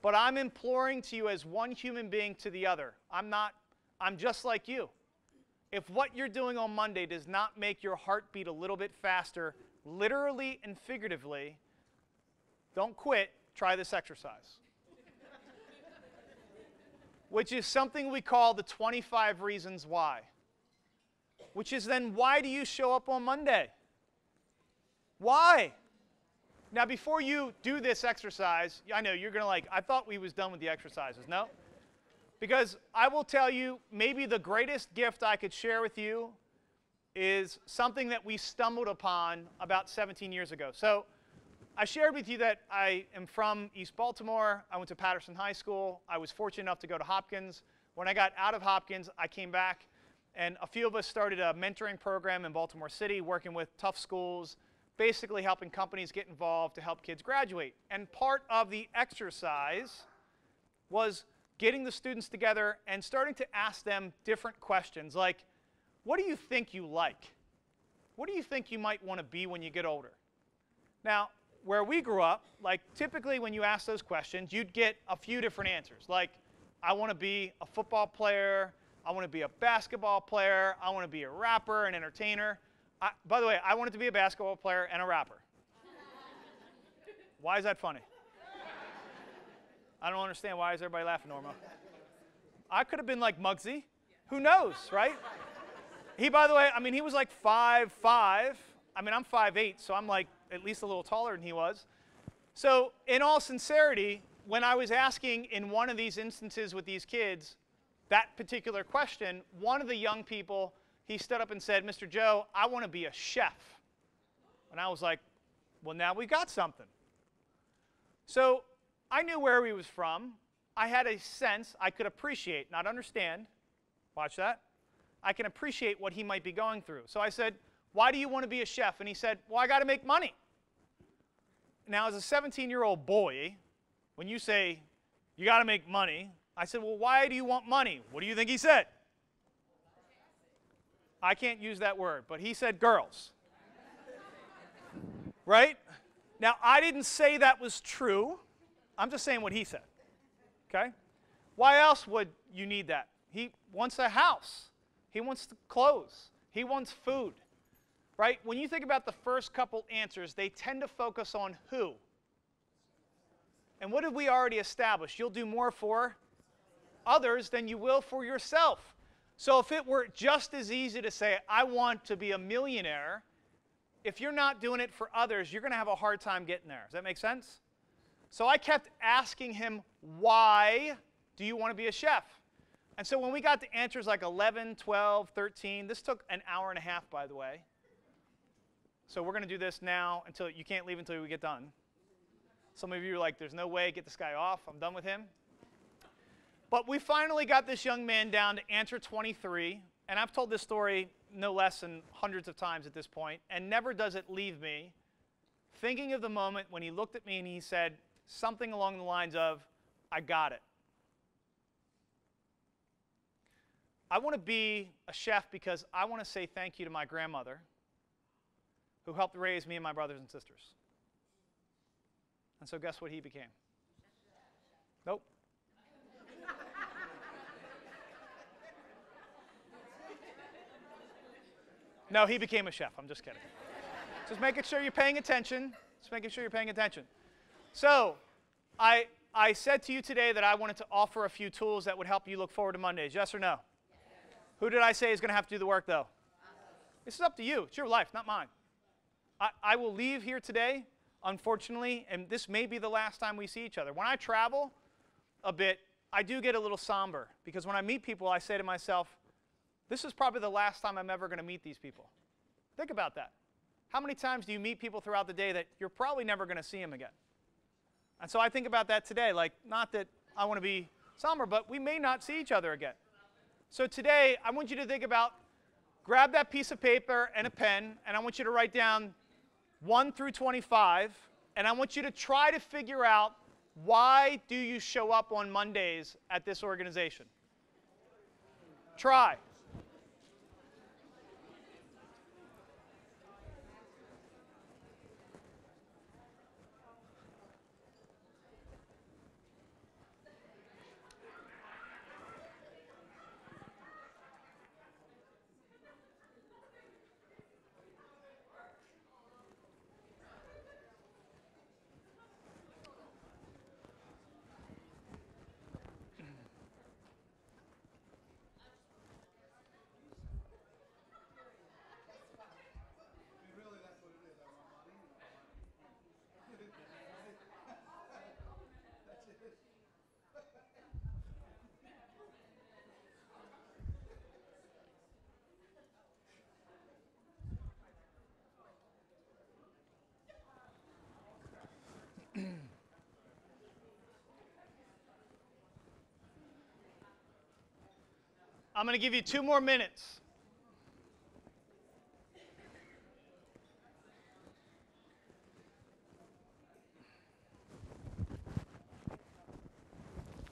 but I'm imploring to you as one human being to the other. I'm just like you. If what you're doing on Monday does not make your heart beat a little bit faster, literally and figuratively, don't quit. Try this exercise. Which is something we call the 25 reasons why. Which is then, why do you show up on Monday? Why? Now, before you do this exercise, I know you're going to I thought we was done with the exercises. No? Because I will tell you, maybe the greatest gift I could share with you is something that we stumbled upon about 17 years ago. So I shared with you that I am from East Baltimore. I went to Patterson High School. I was fortunate enough to go to Hopkins. When I got out of Hopkins, I came back, and a few of us started a mentoring program in Baltimore City, working with tough schools, basically helping companies get involved to help kids graduate. And part of the exercise was getting the students together and starting to ask them different questions, like, what do you think you like? What do you think you might want to be when you get older? Now, where we grew up, typically when you ask those questions, you'd get a few different answers. Like, I want to be a football player. I want to be a basketball player. I want to be a rapper, an entertainer. By the way, I wanted to be a basketball player and a rapper. Why is that funny? I don't understand. Why is everybody laughing, Norma? I could have been like Muggsy. Who knows, right? He, by the way, he was like 5'5". I'm 5'8", so I'm at least a little taller than he was. So in all sincerity, when I was asking in one of these instances with these kids that particular question, one of the young people, he stood up and said, Mr. Joe, I want to be a chef. And I was like, well, now we got something. So I knew where he was from. I had a sense I could appreciate, not understand. Watch that. I can appreciate what he might be going through. So I said, why do you want to be a chef? And he said, well, I got to make money. Now, as a 17-year-old boy, when you say you got to make money, I said, well, why do you want money? What do you think he said? I can't use that word, but he said girls. Right? Now, I didn't say that was true. I'm just saying what he said. Okay? Why else would you need that? He wants a house. He wants clothes. He wants food. right? When you think about the first couple answers, they tend to focus on who. And what did we already establish? You'll do more for others than you will for yourself. So if it were just as easy to say, I want to be a millionaire, if you're not doing it for others, you're going to have a hard time getting there. Does that make sense? So I kept asking him, why do you want to be a chef? And so when we got to answers like 11, 12, 13, this took an hour and a half, by the way. So we're going to do this now until you can't leave until we get done. Some of you are like, there's no way, get this guy off. I'm done with him. But we finally got this young man down to answer 23. And I've told this story no less than hundreds of times at this point, and never does it leave me thinking of the moment when he looked at me and he said something along the lines of, I got it. I want to be a chef because I want to say thank you to my grandmother who helped raise me and my brothers and sisters. And so guess what he became? Nope. No, he became a chef. I'm just kidding. Just making sure you're paying attention. Just making sure you're paying attention. So I said to you today that I wanted to offer a few tools that would help you look forward to Mondays. Yes or no? Yes. Who did I say is going to have to do the work, though? This is up to you. It's your life, not mine. I will leave here today, unfortunately, and this may be the last time we see each other. When I travel a bit, I do get a little somber, because when I meet people, I say to myself, this is probably the last time I'm ever going to meet these people. Think about that. How many times do you meet people throughout the day that you're probably never going to see them again? And so I think about that today, like, not that I want to be somber, but we may not see each other again. So today, I want you to think about, grab that piece of paper and a pen, and I want you to write down 1 through 25, and I want you to try to figure out, why do you show up on Mondays at this organization? Try. I'm going to give you 2 more minutes.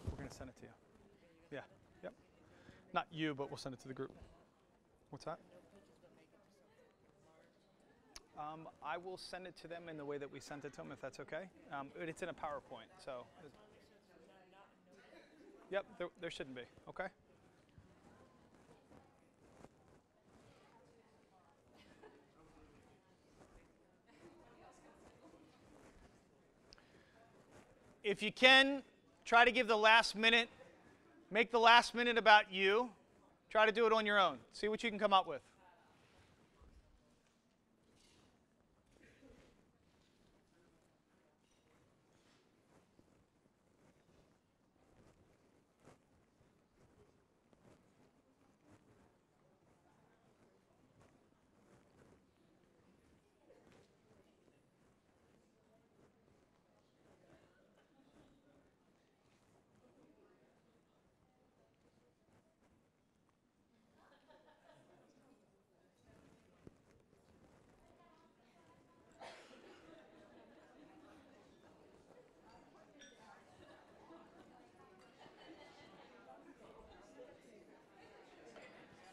We're going to send it to you. Yeah. Yep. Not you, but we'll send it to the group. What's that? I will send it to them in the way that we sent it to them, if that's okay. It's in a PowerPoint, so. Yep, there shouldn't be. Okay. If you can, try to give the last minute, make the last minute about you. Try to do it on your own. See what you can come up with.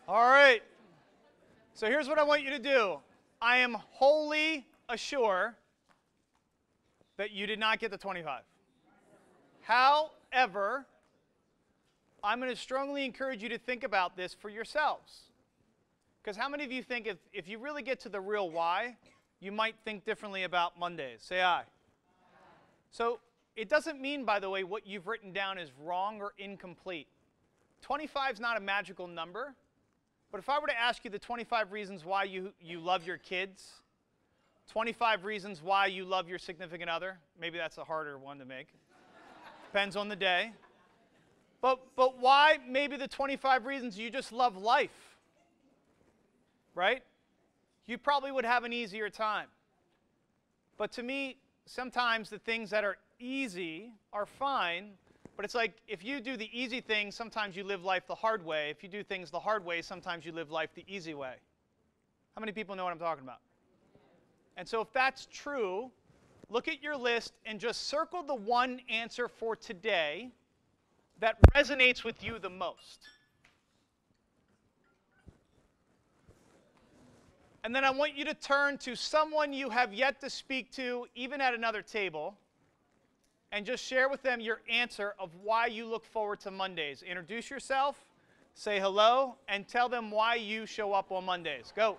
All right. So here's what I want you to do. I am wholly assured that you did not get the 25. However, I'm going to strongly encourage you to think about this for yourselves. Because how many of you think if you really get to the real why, you might think differently about Mondays? Say aye. So it doesn't mean, by the way, what you've written down is wrong or incomplete. 25 is not a magical number. But if I were to ask you the 25 reasons why you love your kids, 25 reasons why you love your significant other, maybe that's a harder one to make. Depends on the day. But why maybe the 25 reasons you just love life, right? You probably would have an easier time. But to me, sometimes the things that are easy are fine, but it's like if you do the easy things, sometimes you live life the hard way. If you do things the hard way, sometimes you live life the easy way. How many people know what I'm talking about? And so if that's true, look at your list and just circle the one answer for today that resonates with you the most. And then I want you to turn to someone you have yet to speak to, even at another table, and just share with them your answer of why you look forward to Mondays. Introduce yourself, say hello, and tell them why you show up on Mondays. Go.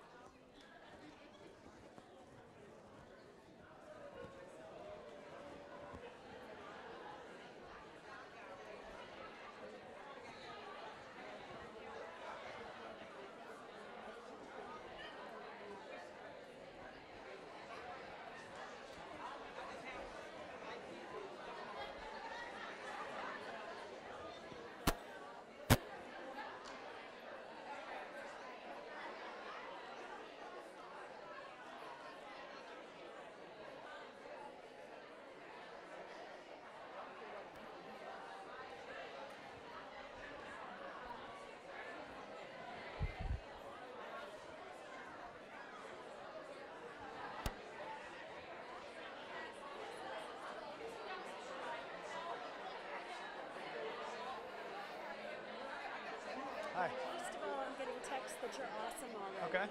Hi. First of all, I'm getting texts that you're awesome already. Okay.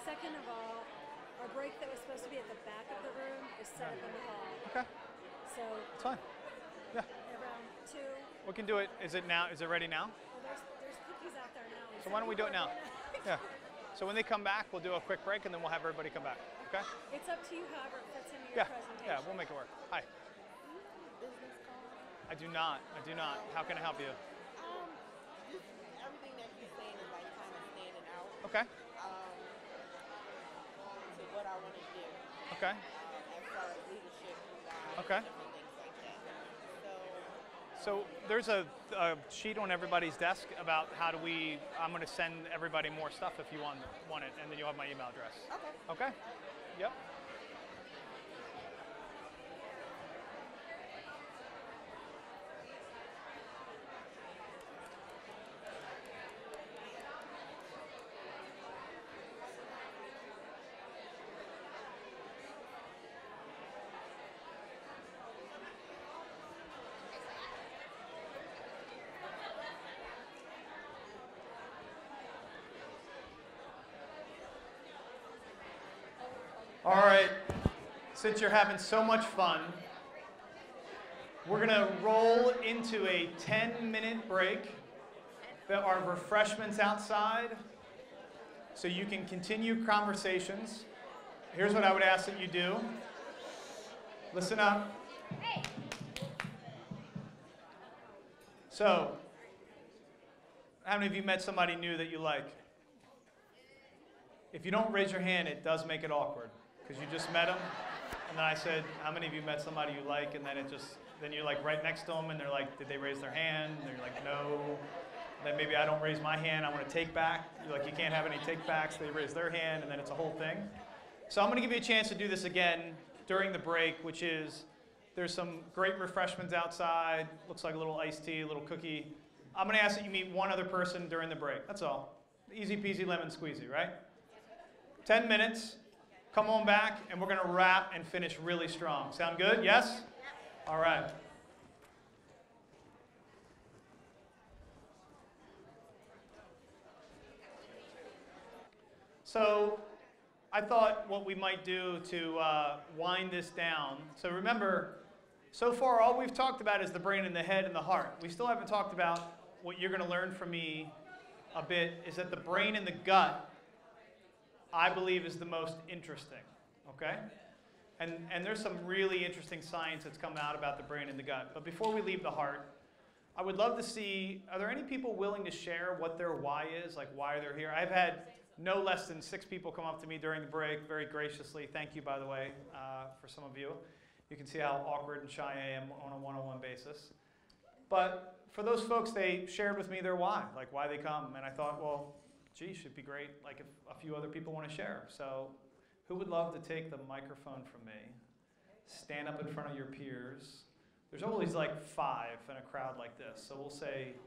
Second of all, our break that was supposed to be at the back of the room is set up in the hall. Okay. So It's fine. Yeah. around 2. We can do it. Is it now? Is it ready now? Well, there's cookies out there now. So why don't we do it now? Yeah. So when they come back, we'll do a quick break, and then we'll have everybody come back. Okay? It's up to you, however it fits into your Yeah. presentation. Yeah, we'll make it work. Hi. Business call. I do not. I do not. How can I help you? Just everything that you're saying is like kind of standing out Okay. to what I want to do Okay. as far as leadership and Okay. different things like that. So there's a sheet on everybody's desk about how do we, I'm going to send everybody more stuff if you want it, and then you'll have my email address. Okay. Okay? Yep. All right, since you're having so much fun, we're going to roll into a 10-minute break. There are refreshments outside, so you can continue conversations. Here's what I would ask that you do. Listen up. So, how many of you met somebody new that you like? If you don't raise your hand, it does make it awkward. Because you just met them, and then I said, how many of you met somebody you like, and then then you're like right next to them, and they're like, did they raise their hand? And they're like, no. Then maybe I don't raise my hand, I want to take back. You're like, you can't have any take backs. They raise their hand, and then it's a whole thing. So I'm going to give you a chance to do this again during the break, which is, there's some great refreshments outside. Looks like a little iced tea, a little cookie. I'm going to ask that you meet one other person during the break. That's all. Easy peasy lemon squeezy, right? 10 minutes. Come on back, and we're going to wrap and finish really strong. Sound good? Yes? All right. So I thought what we might do to wind this down. So remember, so far all we've talked about is the brain and the head and the heart. We still haven't talked about what you're going to learn from me a bit, is that the brain and the gut I believe is the most interesting, okay? And there's some really interesting science that's come out about the brain and the gut. But before we leave the heart, I would love to see, are there any people willing to share what their why is, like why they're here? I've had no less than 6 people come up to me during the break, very graciously. Thank you, by the way, for some of you. You can see how awkward and shy I am on a one-on-one basis. But for those folks, they shared with me their why, like why they come. And I thought, well, gee, should be great, like if a few other people want to share. So who would love to take the microphone from me, stand up in front of your peers? There's always like 5 in a crowd like this, so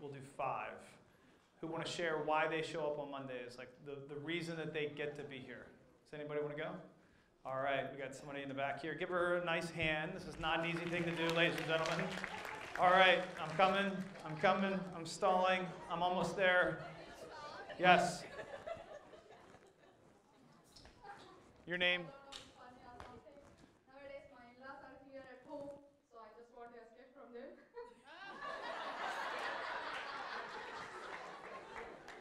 we'll do 5 who want to share why they show up on Mondays, like the reason that they get to be here. Does anybody want to go? All right, we got somebody in the back here. Give her a nice hand. This is not an easy thing to do, ladies and gentlemen. All right, I'm coming, I'm stalling, I'm almost there. Yes. Your name? Nowadays, my in-laws are here at home, so I just want to escape from them.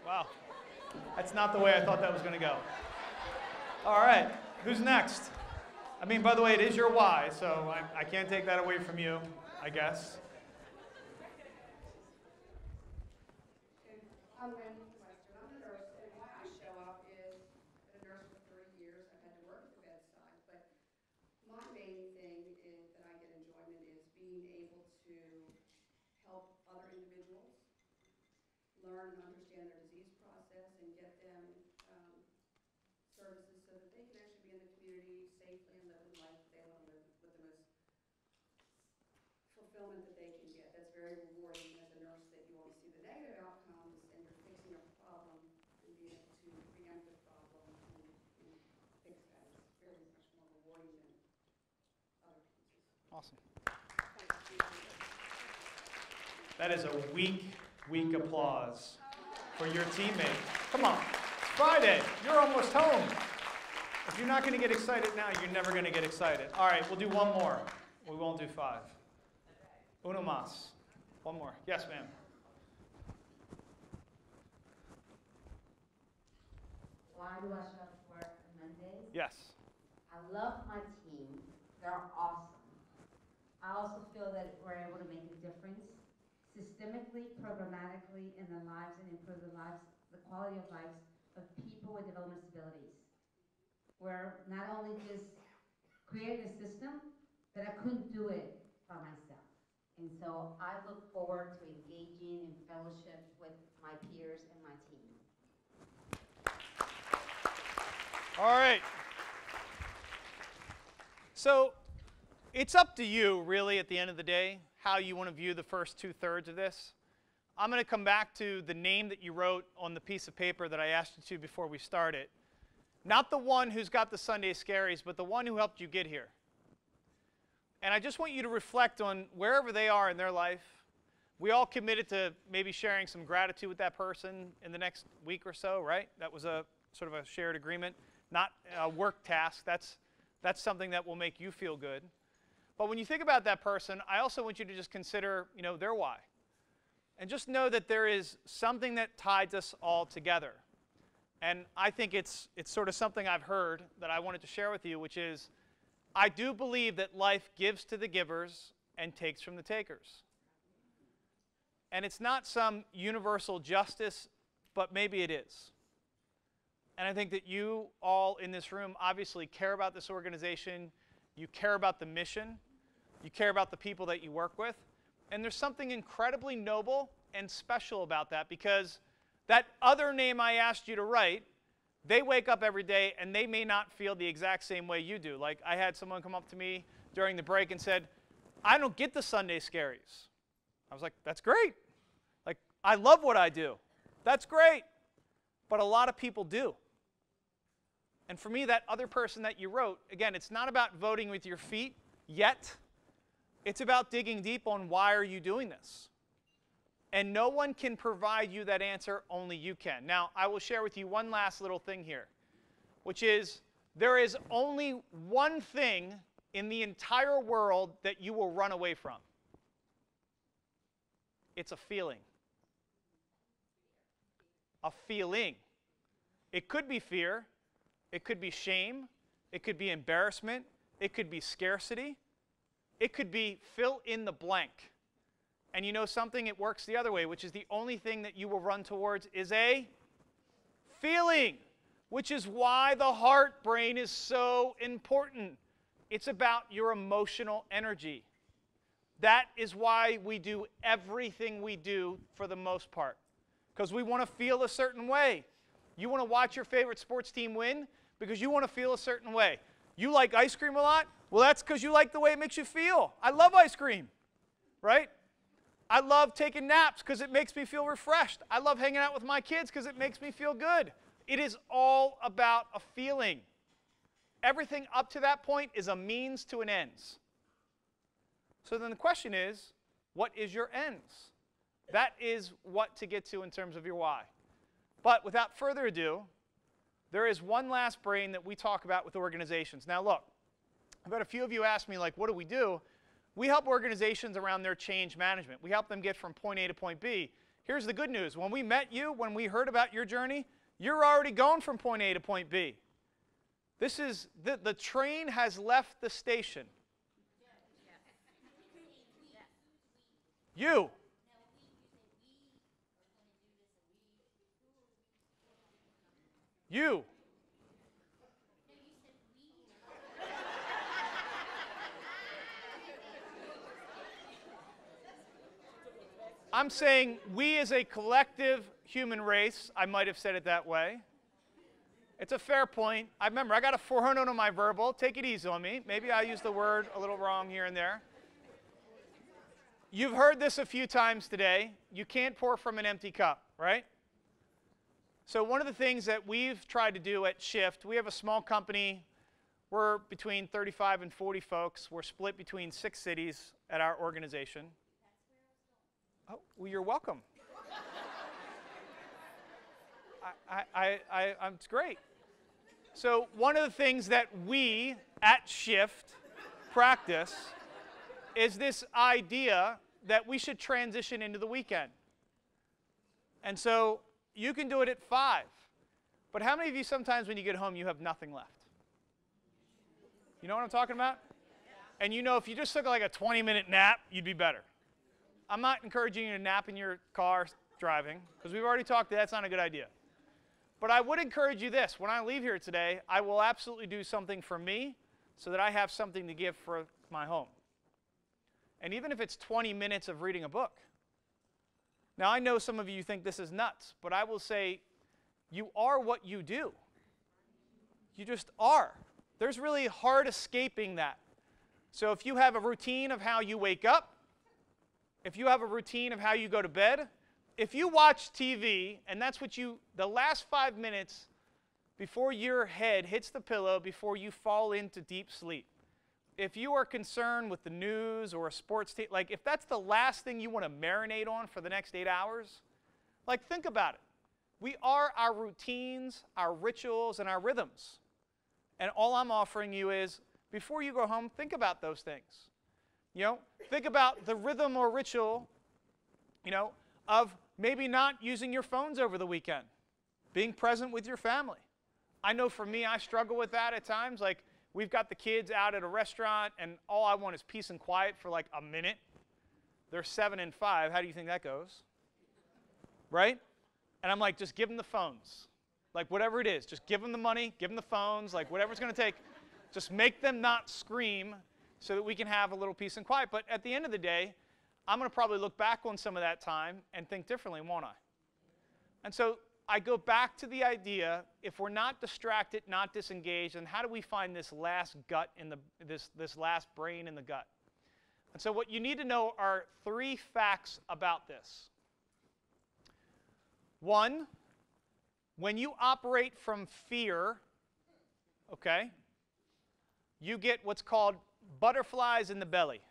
Wow. That's not the way I thought that was going to go. All right. Who's next? I mean, by the way, it is your why, so I can't take that away from you, I guess. I'm Wendy Western. I'm a nurse, and why I show up is, I've been a nurse for 30 years. I've had to work at the bedside, but my main thing is that I get enjoyment is being able to help other individuals learn and understand their disease process and get them services so that they can actually be in the community safely and live the life that they want to live with the most fulfillment that they can get. That's very rewarding as a nurse, that you always see the negative outcomes and you're fixing a problem and being able to preempt the problem and fix that is very much more rewarding than other pieces. Awesome. That is a weak applause for your teammate. Come on, it's Friday. You're almost home. If you're not going to get excited now, you're never going to get excited. All right, we'll do one more. We won't do 5. Uno más. One more. Yes, ma'am. Why do I show up to work on Mondays? Yes. I love my team. They're awesome. I also feel that we're able to make a difference systemically, programmatically in the lives and improve the lives, the quality of lives of people with developmental disabilities. We're not only just creating a system, but I couldn't do it by myself. And so I look forward to engaging in fellowship with my peers and my team. All right. So it's up to you, really, at the end of the day, how you want to view the first 2/3 of this. I'm going to come back to the name that you wrote on the piece of paper that I asked you to before we started. Not the one who's got the Sunday scaries, but the one who helped you get here. And I just want you to reflect on wherever they are in their life. We all committed to maybe sharing some gratitude with that person in the next week or so, right? That was a sort of a shared agreement, not a work task. That's something that will make you feel good. But when you think about that person, I also want you to just consider, their why. And just know that there is something that ties us all together. And I think it's sort of something I've heard that I wanted to share with you, which is I do believe that life gives to the givers and takes from the takers. And it's not some universal justice, but maybe it is. And I think that you all in this room obviously care about this organization. You care about the mission. You care about the people that you work with. And there's something incredibly noble and special about that, because that other name I asked you to write, they wake up every day and they may not feel the exact same way you do. Like I had someone come up to me during the break and said, I don't get the Sunday scaries. I was like, that's great. Like, I love what I do. That's great. But a lot of people do. And for me, that other person that you wrote, again, it's not about voting with your feet yet. It's about digging deep on why are you doing this. And no one can provide you that answer, only you can. Now, I will share with you one last little thing here, which is there is only one thing in the entire world that you will run away from. It's a feeling. A feeling. It could be fear. It could be shame. It could be embarrassment. It could be scarcity. It could be fill in the blank. And you know something? It works the other way, which is the only thing that you will run towards is a feeling, which is why the heart brain is so important. It's about your emotional energy. That is why we do everything we do for the most part, because we want to feel a certain way. You want to watch your favorite sports team win because you want to feel a certain way. You like ice cream a lot? Well, that's because you like the way it makes you feel. I love ice cream, right? I love taking naps because it makes me feel refreshed. I love hanging out with my kids because it makes me feel good. It is all about a feeling. Everything up to that point is a means to an ends. So then the question is, what is your ends? That is what to get to in terms of your why. But without further ado, there is one last brain that we talk about with organizations. Now look, I've had a few of you ask me, like, what do? We help organizations around their change management. We help them get from point A to point B. Here's the good news. When we met you, when we heard about your journey, you're already going from point A to point B. This is, the train has left the station. You. You. I'm saying we as a collective human race, I might have said it that way. It's a fair point. I remember I got a 400 on my verbal. Take it easy on me. Maybe I used the word a little wrong here and there. You've heard this a few times today. You can't pour from an empty cup, right? So one of the things that we've tried to do at Shift, we have a small company. We're between 35 and 40 folks. We're split between 6 cities at our organization. Oh, well, you're welcome. It's great. So one of the things that we at Shift practice is this idea that we should transition into the weekend. And so you can do it at 5. But how many of you sometimes when you get home you have nothing left? You know what I'm talking about? And you know if you just took like a 20-minute nap, you'd be better. I'm not encouraging you to nap in your car driving, because we've already talked that that's not a good idea. But I would encourage you this. When I leave here today, I will absolutely do something for me so that I have something to give for my home. And even if it's 20 minutes of reading a book. Now, I know some of you think this is nuts, but I will say you are what you do. You just are. There's really hard escaping that. So if you have a routine of how you wake up, if you have a routine of how you go to bed, if you watch TV, and that's what the last 5 minutes before your head hits the pillow, before you fall into deep sleep, if you are concerned with the news or a sports team, like if that's the last thing you want to marinate on for the next 8 hours, like think about it. We are our routines, our rituals, and our rhythms. And all I'm offering you is, before you go home, think about those things. You know, think about the rhythm or ritual, you know, of maybe not using your phones over the weekend, being present with your family. I know for me, I struggle with that at times. Like, we've got the kids out at a restaurant, and all I want is peace and quiet for like a minute. They're 7 and 5. How do you think that goes? Right? And I'm like, just give them the phones. Like, whatever it is, just give them the money, give them the phones, like whatever it's going to take. Just make them not scream so that we can have a little peace and quiet. But at the end of the day, I'm going to probably look back on some of that time and think differently, won't I? And so I go back to the idea, if we're not distracted, not disengaged, then how do we find this last gut in this last brain in the gut? And so what you need to know are 3 facts about this. 1, when you operate from fear, okay, you get what's called butterflies in the belly.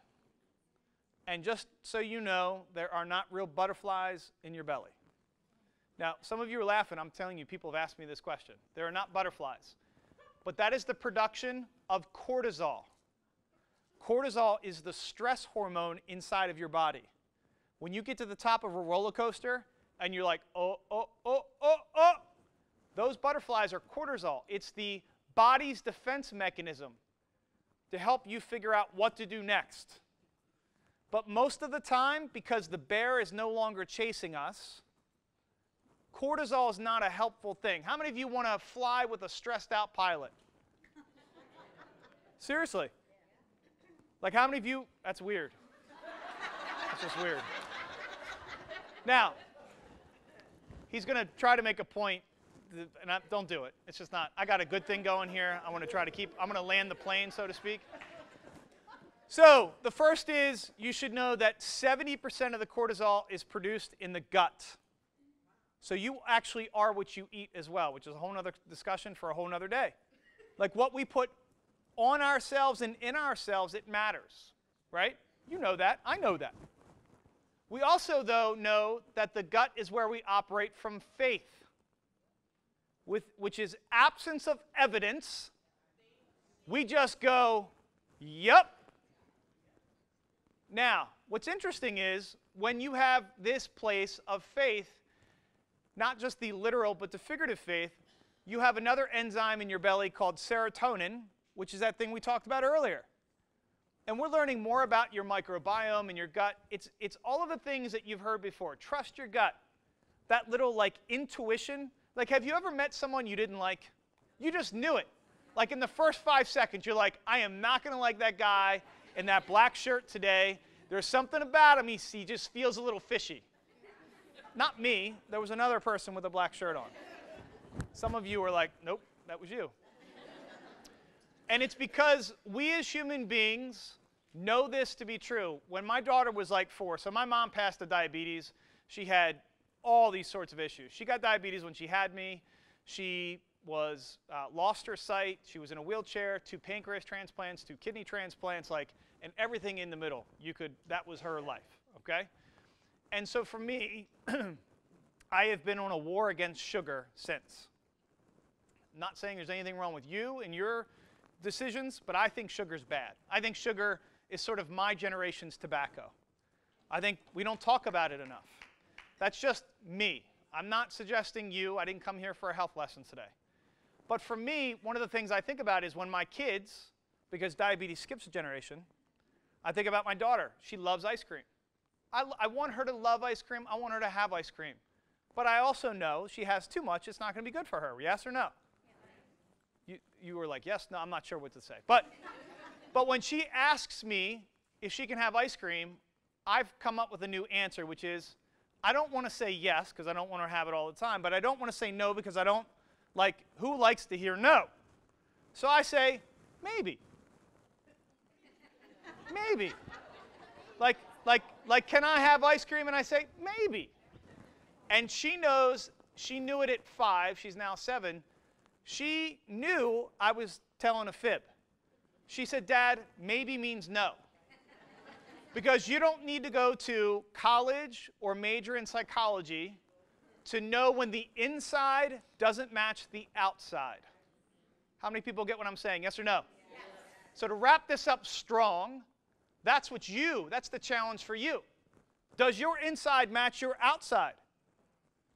And just so you know, there are not real butterflies in your belly. Now, some of you are laughing. I'm telling you, people have asked me this question. There are not butterflies. But that is the production of cortisol. Cortisol is the stress hormone inside of your body. When you get to the top of a roller coaster and you're like, oh, oh, oh, oh, oh, those butterflies are cortisol. It's the body's defense mechanism to help you figure out what to do next. But most of the time, because the bear is no longer chasing us, cortisol is not a helpful thing. How many of you want to fly with a stressed out pilot? Seriously. Like how many of you, that's weird. That's just weird. Now, he's going to try to make a point, and don't do it. It's just not, I got a good thing going here. I want to try to keep, I'm going to land the plane, so to speak. So the first is you should know that 70% of the cortisol is produced in the gut. So you actually are what you eat as well, which is a whole other discussion for a whole other day. Like what we put on ourselves and in ourselves, it matters, right? You know that. I know that. We also, though, know that the gut is where we operate from faith, which is absence of evidence. We just go, yep. Now, what's interesting is when you have this place of faith, not just the literal but the figurative faith, you have another enzyme in your belly called serotonin, which is that thing we talked about earlier. And we're learning more about your microbiome and your gut. It's all of the things that you've heard before. Trust your gut. That little like intuition. Like have you ever met someone you didn't like? You just knew it. Like in the first 5 seconds, you're like, I am not going to like that guy in that black shirt today. There's something about him, he just feels a little fishy. Not me. There was another person with a black shirt on. Some of you were like, nope, that was you. And it's because we as human beings know this to be true. When my daughter was like 4, so my mom passed of diabetes. She had all these sorts of issues. She got diabetes when she had me. She was lost her sight. She was in a wheelchair, 2 pancreas transplants, 2 kidney transplants, like, and everything in the middle. That was her life, okay? And so for me, I have been on a war against sugar since. I'm not saying there's anything wrong with you and your decisions, but I think sugar's bad. I think sugar is sort of my generation's tobacco. I think we don't talk about it enough. That's just me. I'm not suggesting you. I didn't come here for a health lesson today. But for me, one of the things I think about is when my kids, because diabetes skips a generation, I think about my daughter. She loves ice cream. I want her to love ice cream. I want her to have ice cream. But I also know she has too much. It's not going to be good for her. Yes or no? You were like, yes, no, I'm not sure what to say. But when she asks me if she can have ice cream, I've come up with a new answer, which is I don't want to say yes because I don't want her to have it all the time, but I don't want to say no because I don't like, who likes to hear no? So I say, maybe. Maybe. Like, can I have ice cream? And I say, maybe. And she knows, she knew it at 5, she's now 7. She knew I was telling a fib. She said, Dad, maybe means no. Because you don't need to go to college or major in psychology to know when the inside doesn't match the outside. How many people get what I'm saying? Yes or no? Yes. So to wrap this up strong, that's the challenge for you. Does your inside match your outside?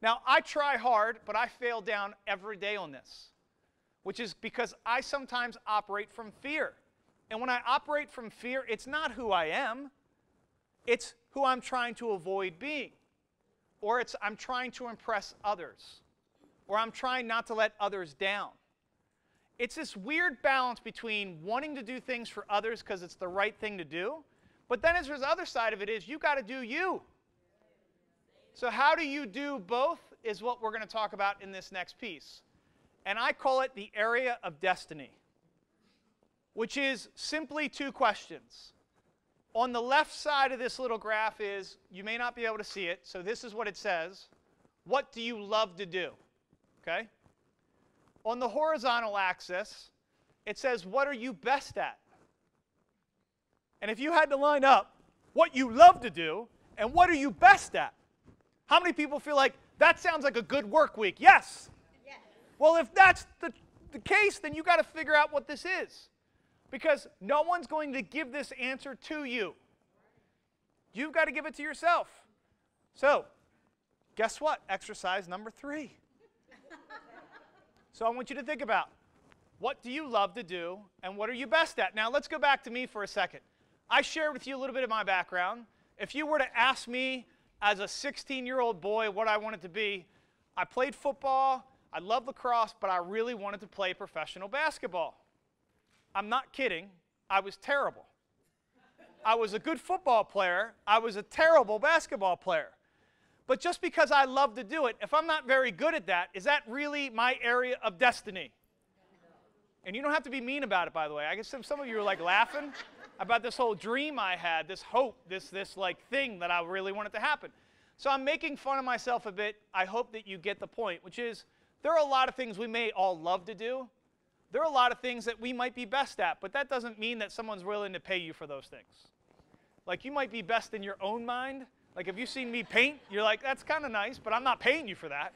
Now, I try hard, but I fail down every day on this, which is because I sometimes operate from fear. And when I operate from fear, it's not who I am. It's who I'm trying to avoid being. Or it's I'm trying to impress others. Or I'm trying not to let others down. It's this weird balance between wanting to do things for others because it's the right thing to do, but then there's the other side of it is you got to do you. So how do you do both is what we're going to talk about in this next piece. And I call it the area of destiny, which is simply 2 questions. On the left side of this little graph is, you may not be able to see it, so this is what it says. What do you love to do? Okay? On the horizontal axis, it says, what are you best at? And if you had to line up what you love to do and what are you best at, how many people feel like, that sounds like a good work week? Yes. Yes. Well, if that's the case, then you've got to figure out what this is. Because no one's going to give this answer to you. You've got to give it to yourself. So, guess what? Exercise number 3. So I want you to think about, what do you love to do and what are you best at? Now let's go back to me for a second. I shared with you a little bit of my background. If you were to ask me as a 16-year-old boy what I wanted to be, I played football, I loved lacrosse, but I really wanted to play professional basketball. I'm not kidding. I was terrible. I was a good football player. I was a terrible basketball player. But just because I love to do it, if I'm not very good at that, is that really my area of destiny? And you don't have to be mean about it, by the way. I guess some of you are like laughing about this whole dream I had, this hope, this like thing that I really wanted to happen. So I'm making fun of myself a bit. I hope that you get the point, which is there are a lot of things we may all love to do. There are a lot of things that we might be best at, but that doesn't mean that someone's willing to pay you for those things. Like you might be best in your own mind. Like if you've seen me paint, you're like, that's kind of nice, but I'm not paying you for that.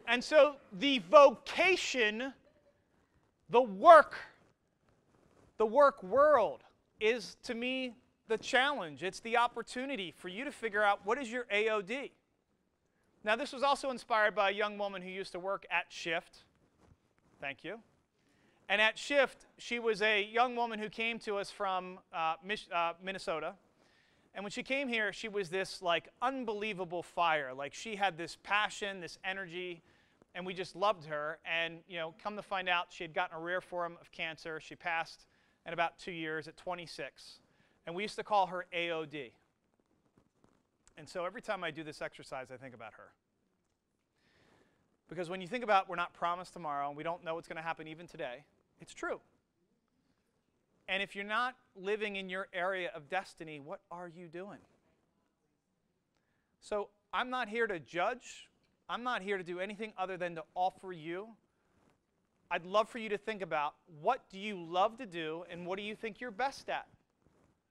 And so the vocation, the work world is, to me, the challenge. It's the opportunity for you to figure out what is your AOD. Now, this was also inspired by a young woman who used to work at Shift. Thank you. And at Shift, she was a young woman who came to us from Minnesota. And when she came here, she was this like unbelievable fire. Like she had this passion, this energy, and we just loved her. And come to find out, she had gotten a rare form of cancer. She passed in about 2 years at 26. And we used to call her AOD. And so every time I do this exercise, I think about her. Because when you think about we're not promised tomorrow and we don't know what's going to happen even today, it's true. And if you're not living in your area of destiny, what are you doing? So I'm not here to judge. I'm not here to do anything other than to offer you. I'd love for you to think about what do you love to do and what do you think you're best at?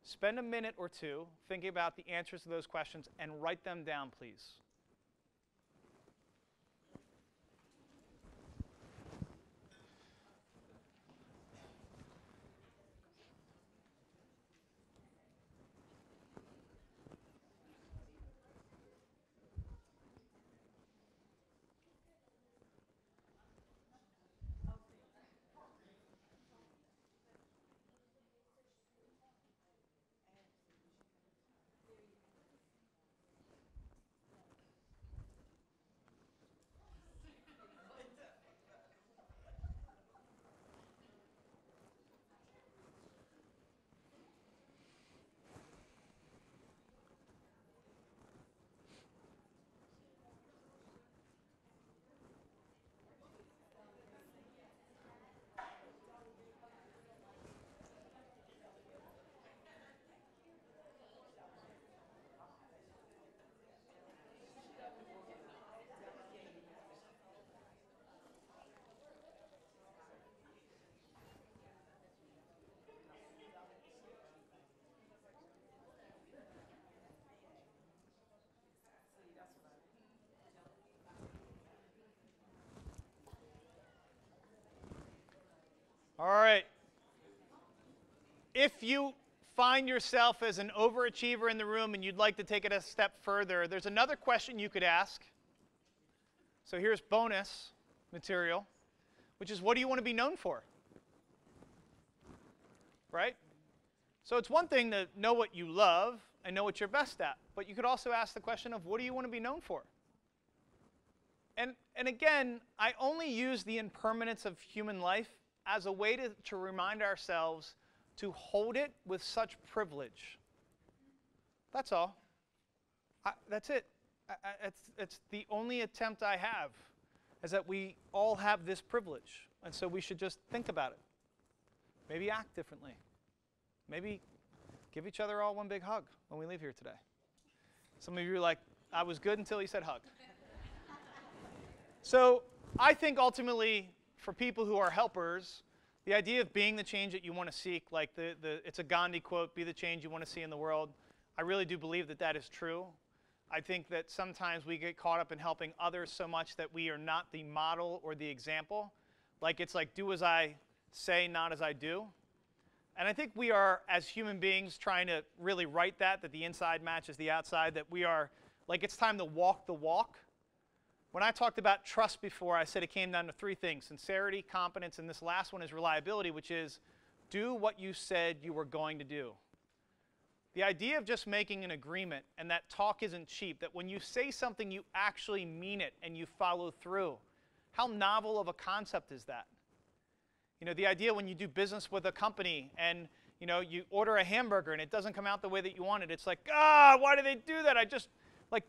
Spend a minute or two thinking about the answers to those questions and write them down, please. All right. If you find yourself as an overachiever in the room and you'd like to take it a step further, there's another question you could ask. So here's bonus material, which is what do you want to be known for? Right? So it's one thing to know what you love and know what you're best at, but you could also ask the question of what do you want to be known for? And again, I only use the impermanence of human life as a way to remind ourselves to hold it with such privilege. That's all. That's it. It's the only attempt I have, is that we all have this privilege. And so we should just think about it. Maybe act differently. Maybe give each other all one big hug when we leave here today. Some of you are like, I was good until you said hug. So I think ultimately, for people who are helpers, the idea of being the change that you want to seek, like it's a Gandhi quote, be the change you want to see in the world. I really do believe that that is true. I think that sometimes we get caught up in helping others so much that we are not the model or the example. Like it's like do as I say, not as I do. And I think we are, as human beings, trying to really write that the inside matches the outside, that we are, like it's time to walk the walk. When I talked about trust before, I said it came down to three things: sincerity, competence, and this last one is reliability, which is do what you said you were going to do. The idea of just making an agreement and that talk isn't cheap, that when you say something, you actually mean it and you follow through. How novel of a concept is that? You know, the idea when you do business with a company and, you know, you order a hamburger and it doesn't come out the way that you want it. It's like, why do they do that?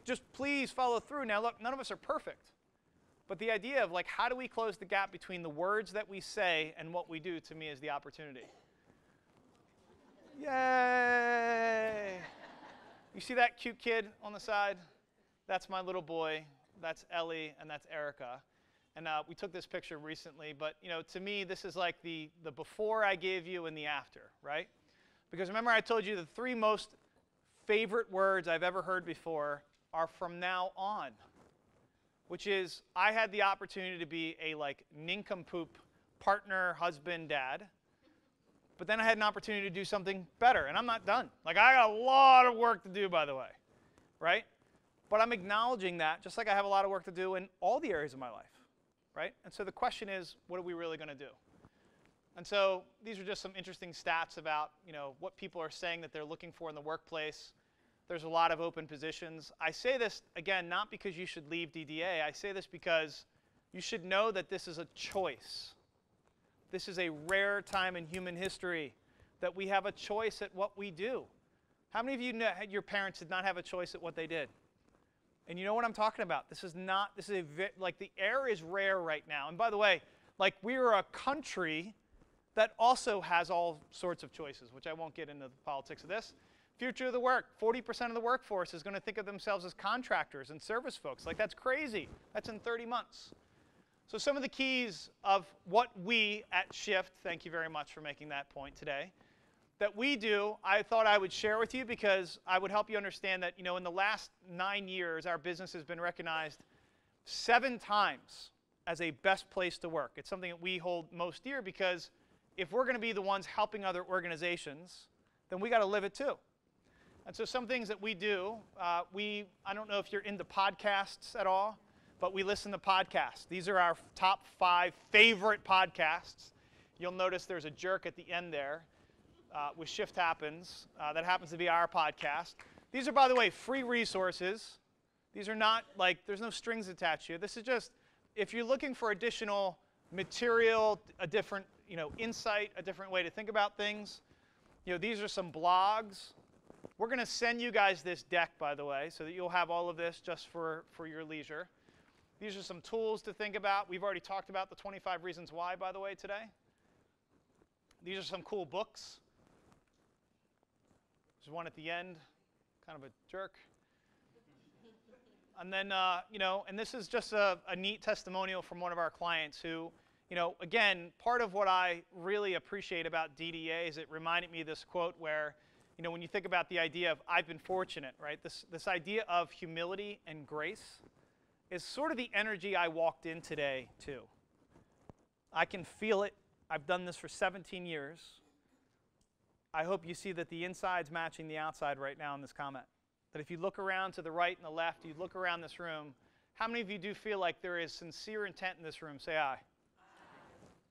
Just please follow through. Now, look, none of us are perfect. But the idea of, like, how do we close the gap between the words that we say and what we do, to me, is the opportunity. Yay! You see that cute kid on the side? That's my little boy. That's Ellie, and that's Erica. And we took this picture recently, but you know, to me, this is like the before I gave you and the after, right? Because remember I told you the three most favorite words I've ever heard before are from now on, which is I had the opportunity to be a like nincompoop partner, husband, dad. But then I had an opportunity to do something better, and I'm not done. Like, I got a lot of work to do, by the way, right? But I'm acknowledging that, just like I have a lot of work to do in all the areas of my life, right? And so the question is, what are we really going to do? And so these are just some interesting stats about, you know, what people are saying that they're looking for in the workplace. There's a lot of open positions. I say this, again, not because you should leave DDA. I say this because you should know that this is a choice. This is a rare time in human history that we have a choice at what we do. How many of you know your parents did not have a choice at what they did? And you know what I'm talking about. Like the air is rare right now. And by the way, like we are a country that also has all sorts of choices, which I won't get into the politics of this. Future of the work, 40% of the workforce is going to think of themselves as contractors and service folks. Like that's crazy. That's in 30 months. So some of the keys of what we at Shift, thank you very much for making that point today, that we do, I thought I would share with you because I would help you understand that, you know, in the last 9 years, our business has been recognized 7 times as a best place to work. It's something that we hold most dear because if we're going to be the ones helping other organizations, then we got to live it too. And so some things that we do, I don't know if you're into podcasts at all, but we listen to podcasts. These are our top 5 favorite podcasts. You'll notice there's a jerk at the end there with Shift Happens. That happens to be our podcast. These are, by the way, free resources. These are not like, there's no strings attached here. This is just, if you're looking for additional material, a different, you know, insight, a different way to think about things, you know, these are some blogs. We're going to send you guys this deck, by the way, so that you'll have all of this just for your leisure. These are some tools to think about. We've already talked about the 25 reasons why, by the way, today. These are some cool books. There's one at the end, kind of a jerk. And then, you know, and this is just a neat testimonial from one of our clients who, you know, again, part of what I really appreciate about DDA is it reminded me of this quote where, you know, when you think about the idea of I've been fortunate, right? This idea of humility and grace is sort of the energy I walked in today, too. I can feel it. I've done this for 17 years. I hope you see that the inside's matching the outside right now in this comment. That if you look around to the right and the left, you look around this room, how many of you do feel like there is sincere intent in this room? Say aye.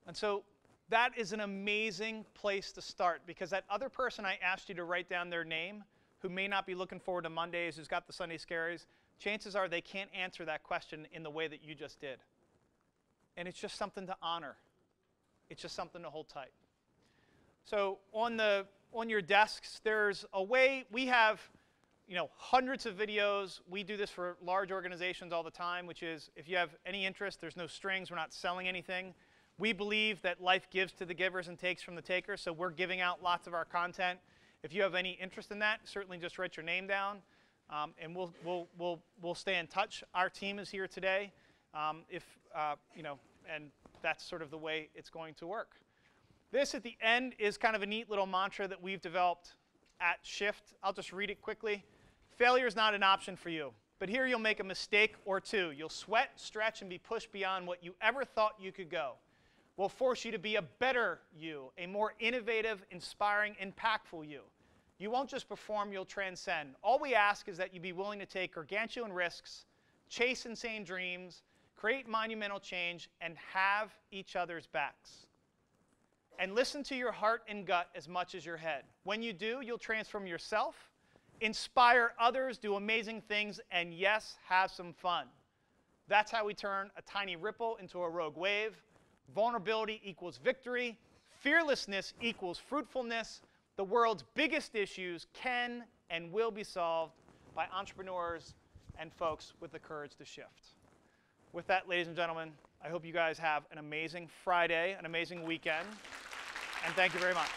And so that is an amazing place to start because that other person I asked you to write down their name, who may not be looking forward to Mondays, who's got the Sunday scaries, chances are they can't answer that question in the way that you just did. And it's just something to honor. It's just something to hold tight. So on your desks, there's a way. We have, you know, hundreds of videos. We do this for large organizations all the time, which is if you have any interest, there's no strings. We're not selling anything. We believe that life gives to the givers and takes from the takers, so we're giving out lots of our content. If you have any interest in that, certainly just write your name down, and we'll stay in touch. Our team is here today, you know, and that's sort of the way it's going to work. This at the end is kind of a neat little mantra that we've developed at Shift. I'll just read it quickly. Failure is not an option for you, but here you'll make a mistake or two. You'll sweat, stretch, and be pushed beyond what you ever thought you could go. We'll force you to be a better you, a more innovative, inspiring, impactful you. You won't just perform, you'll transcend. All we ask is that you be willing to take gargantuan risks chase insane dreams, create monumental change, and have each other's backs. And listen to your heart and gut as much as your head. When you do, you'll transform yourself, inspire others, do amazing things, and yes, have some fun. That's how we turn a tiny ripple into a rogue wave. Vulnerability equals victory. Fearlessness equals fruitfulness. The world's biggest issues can and will be solved by entrepreneurs and folks with the courage to shift. With that, ladies and gentlemen, I hope you guys have an amazing Friday, an amazing weekend, and thank you very much.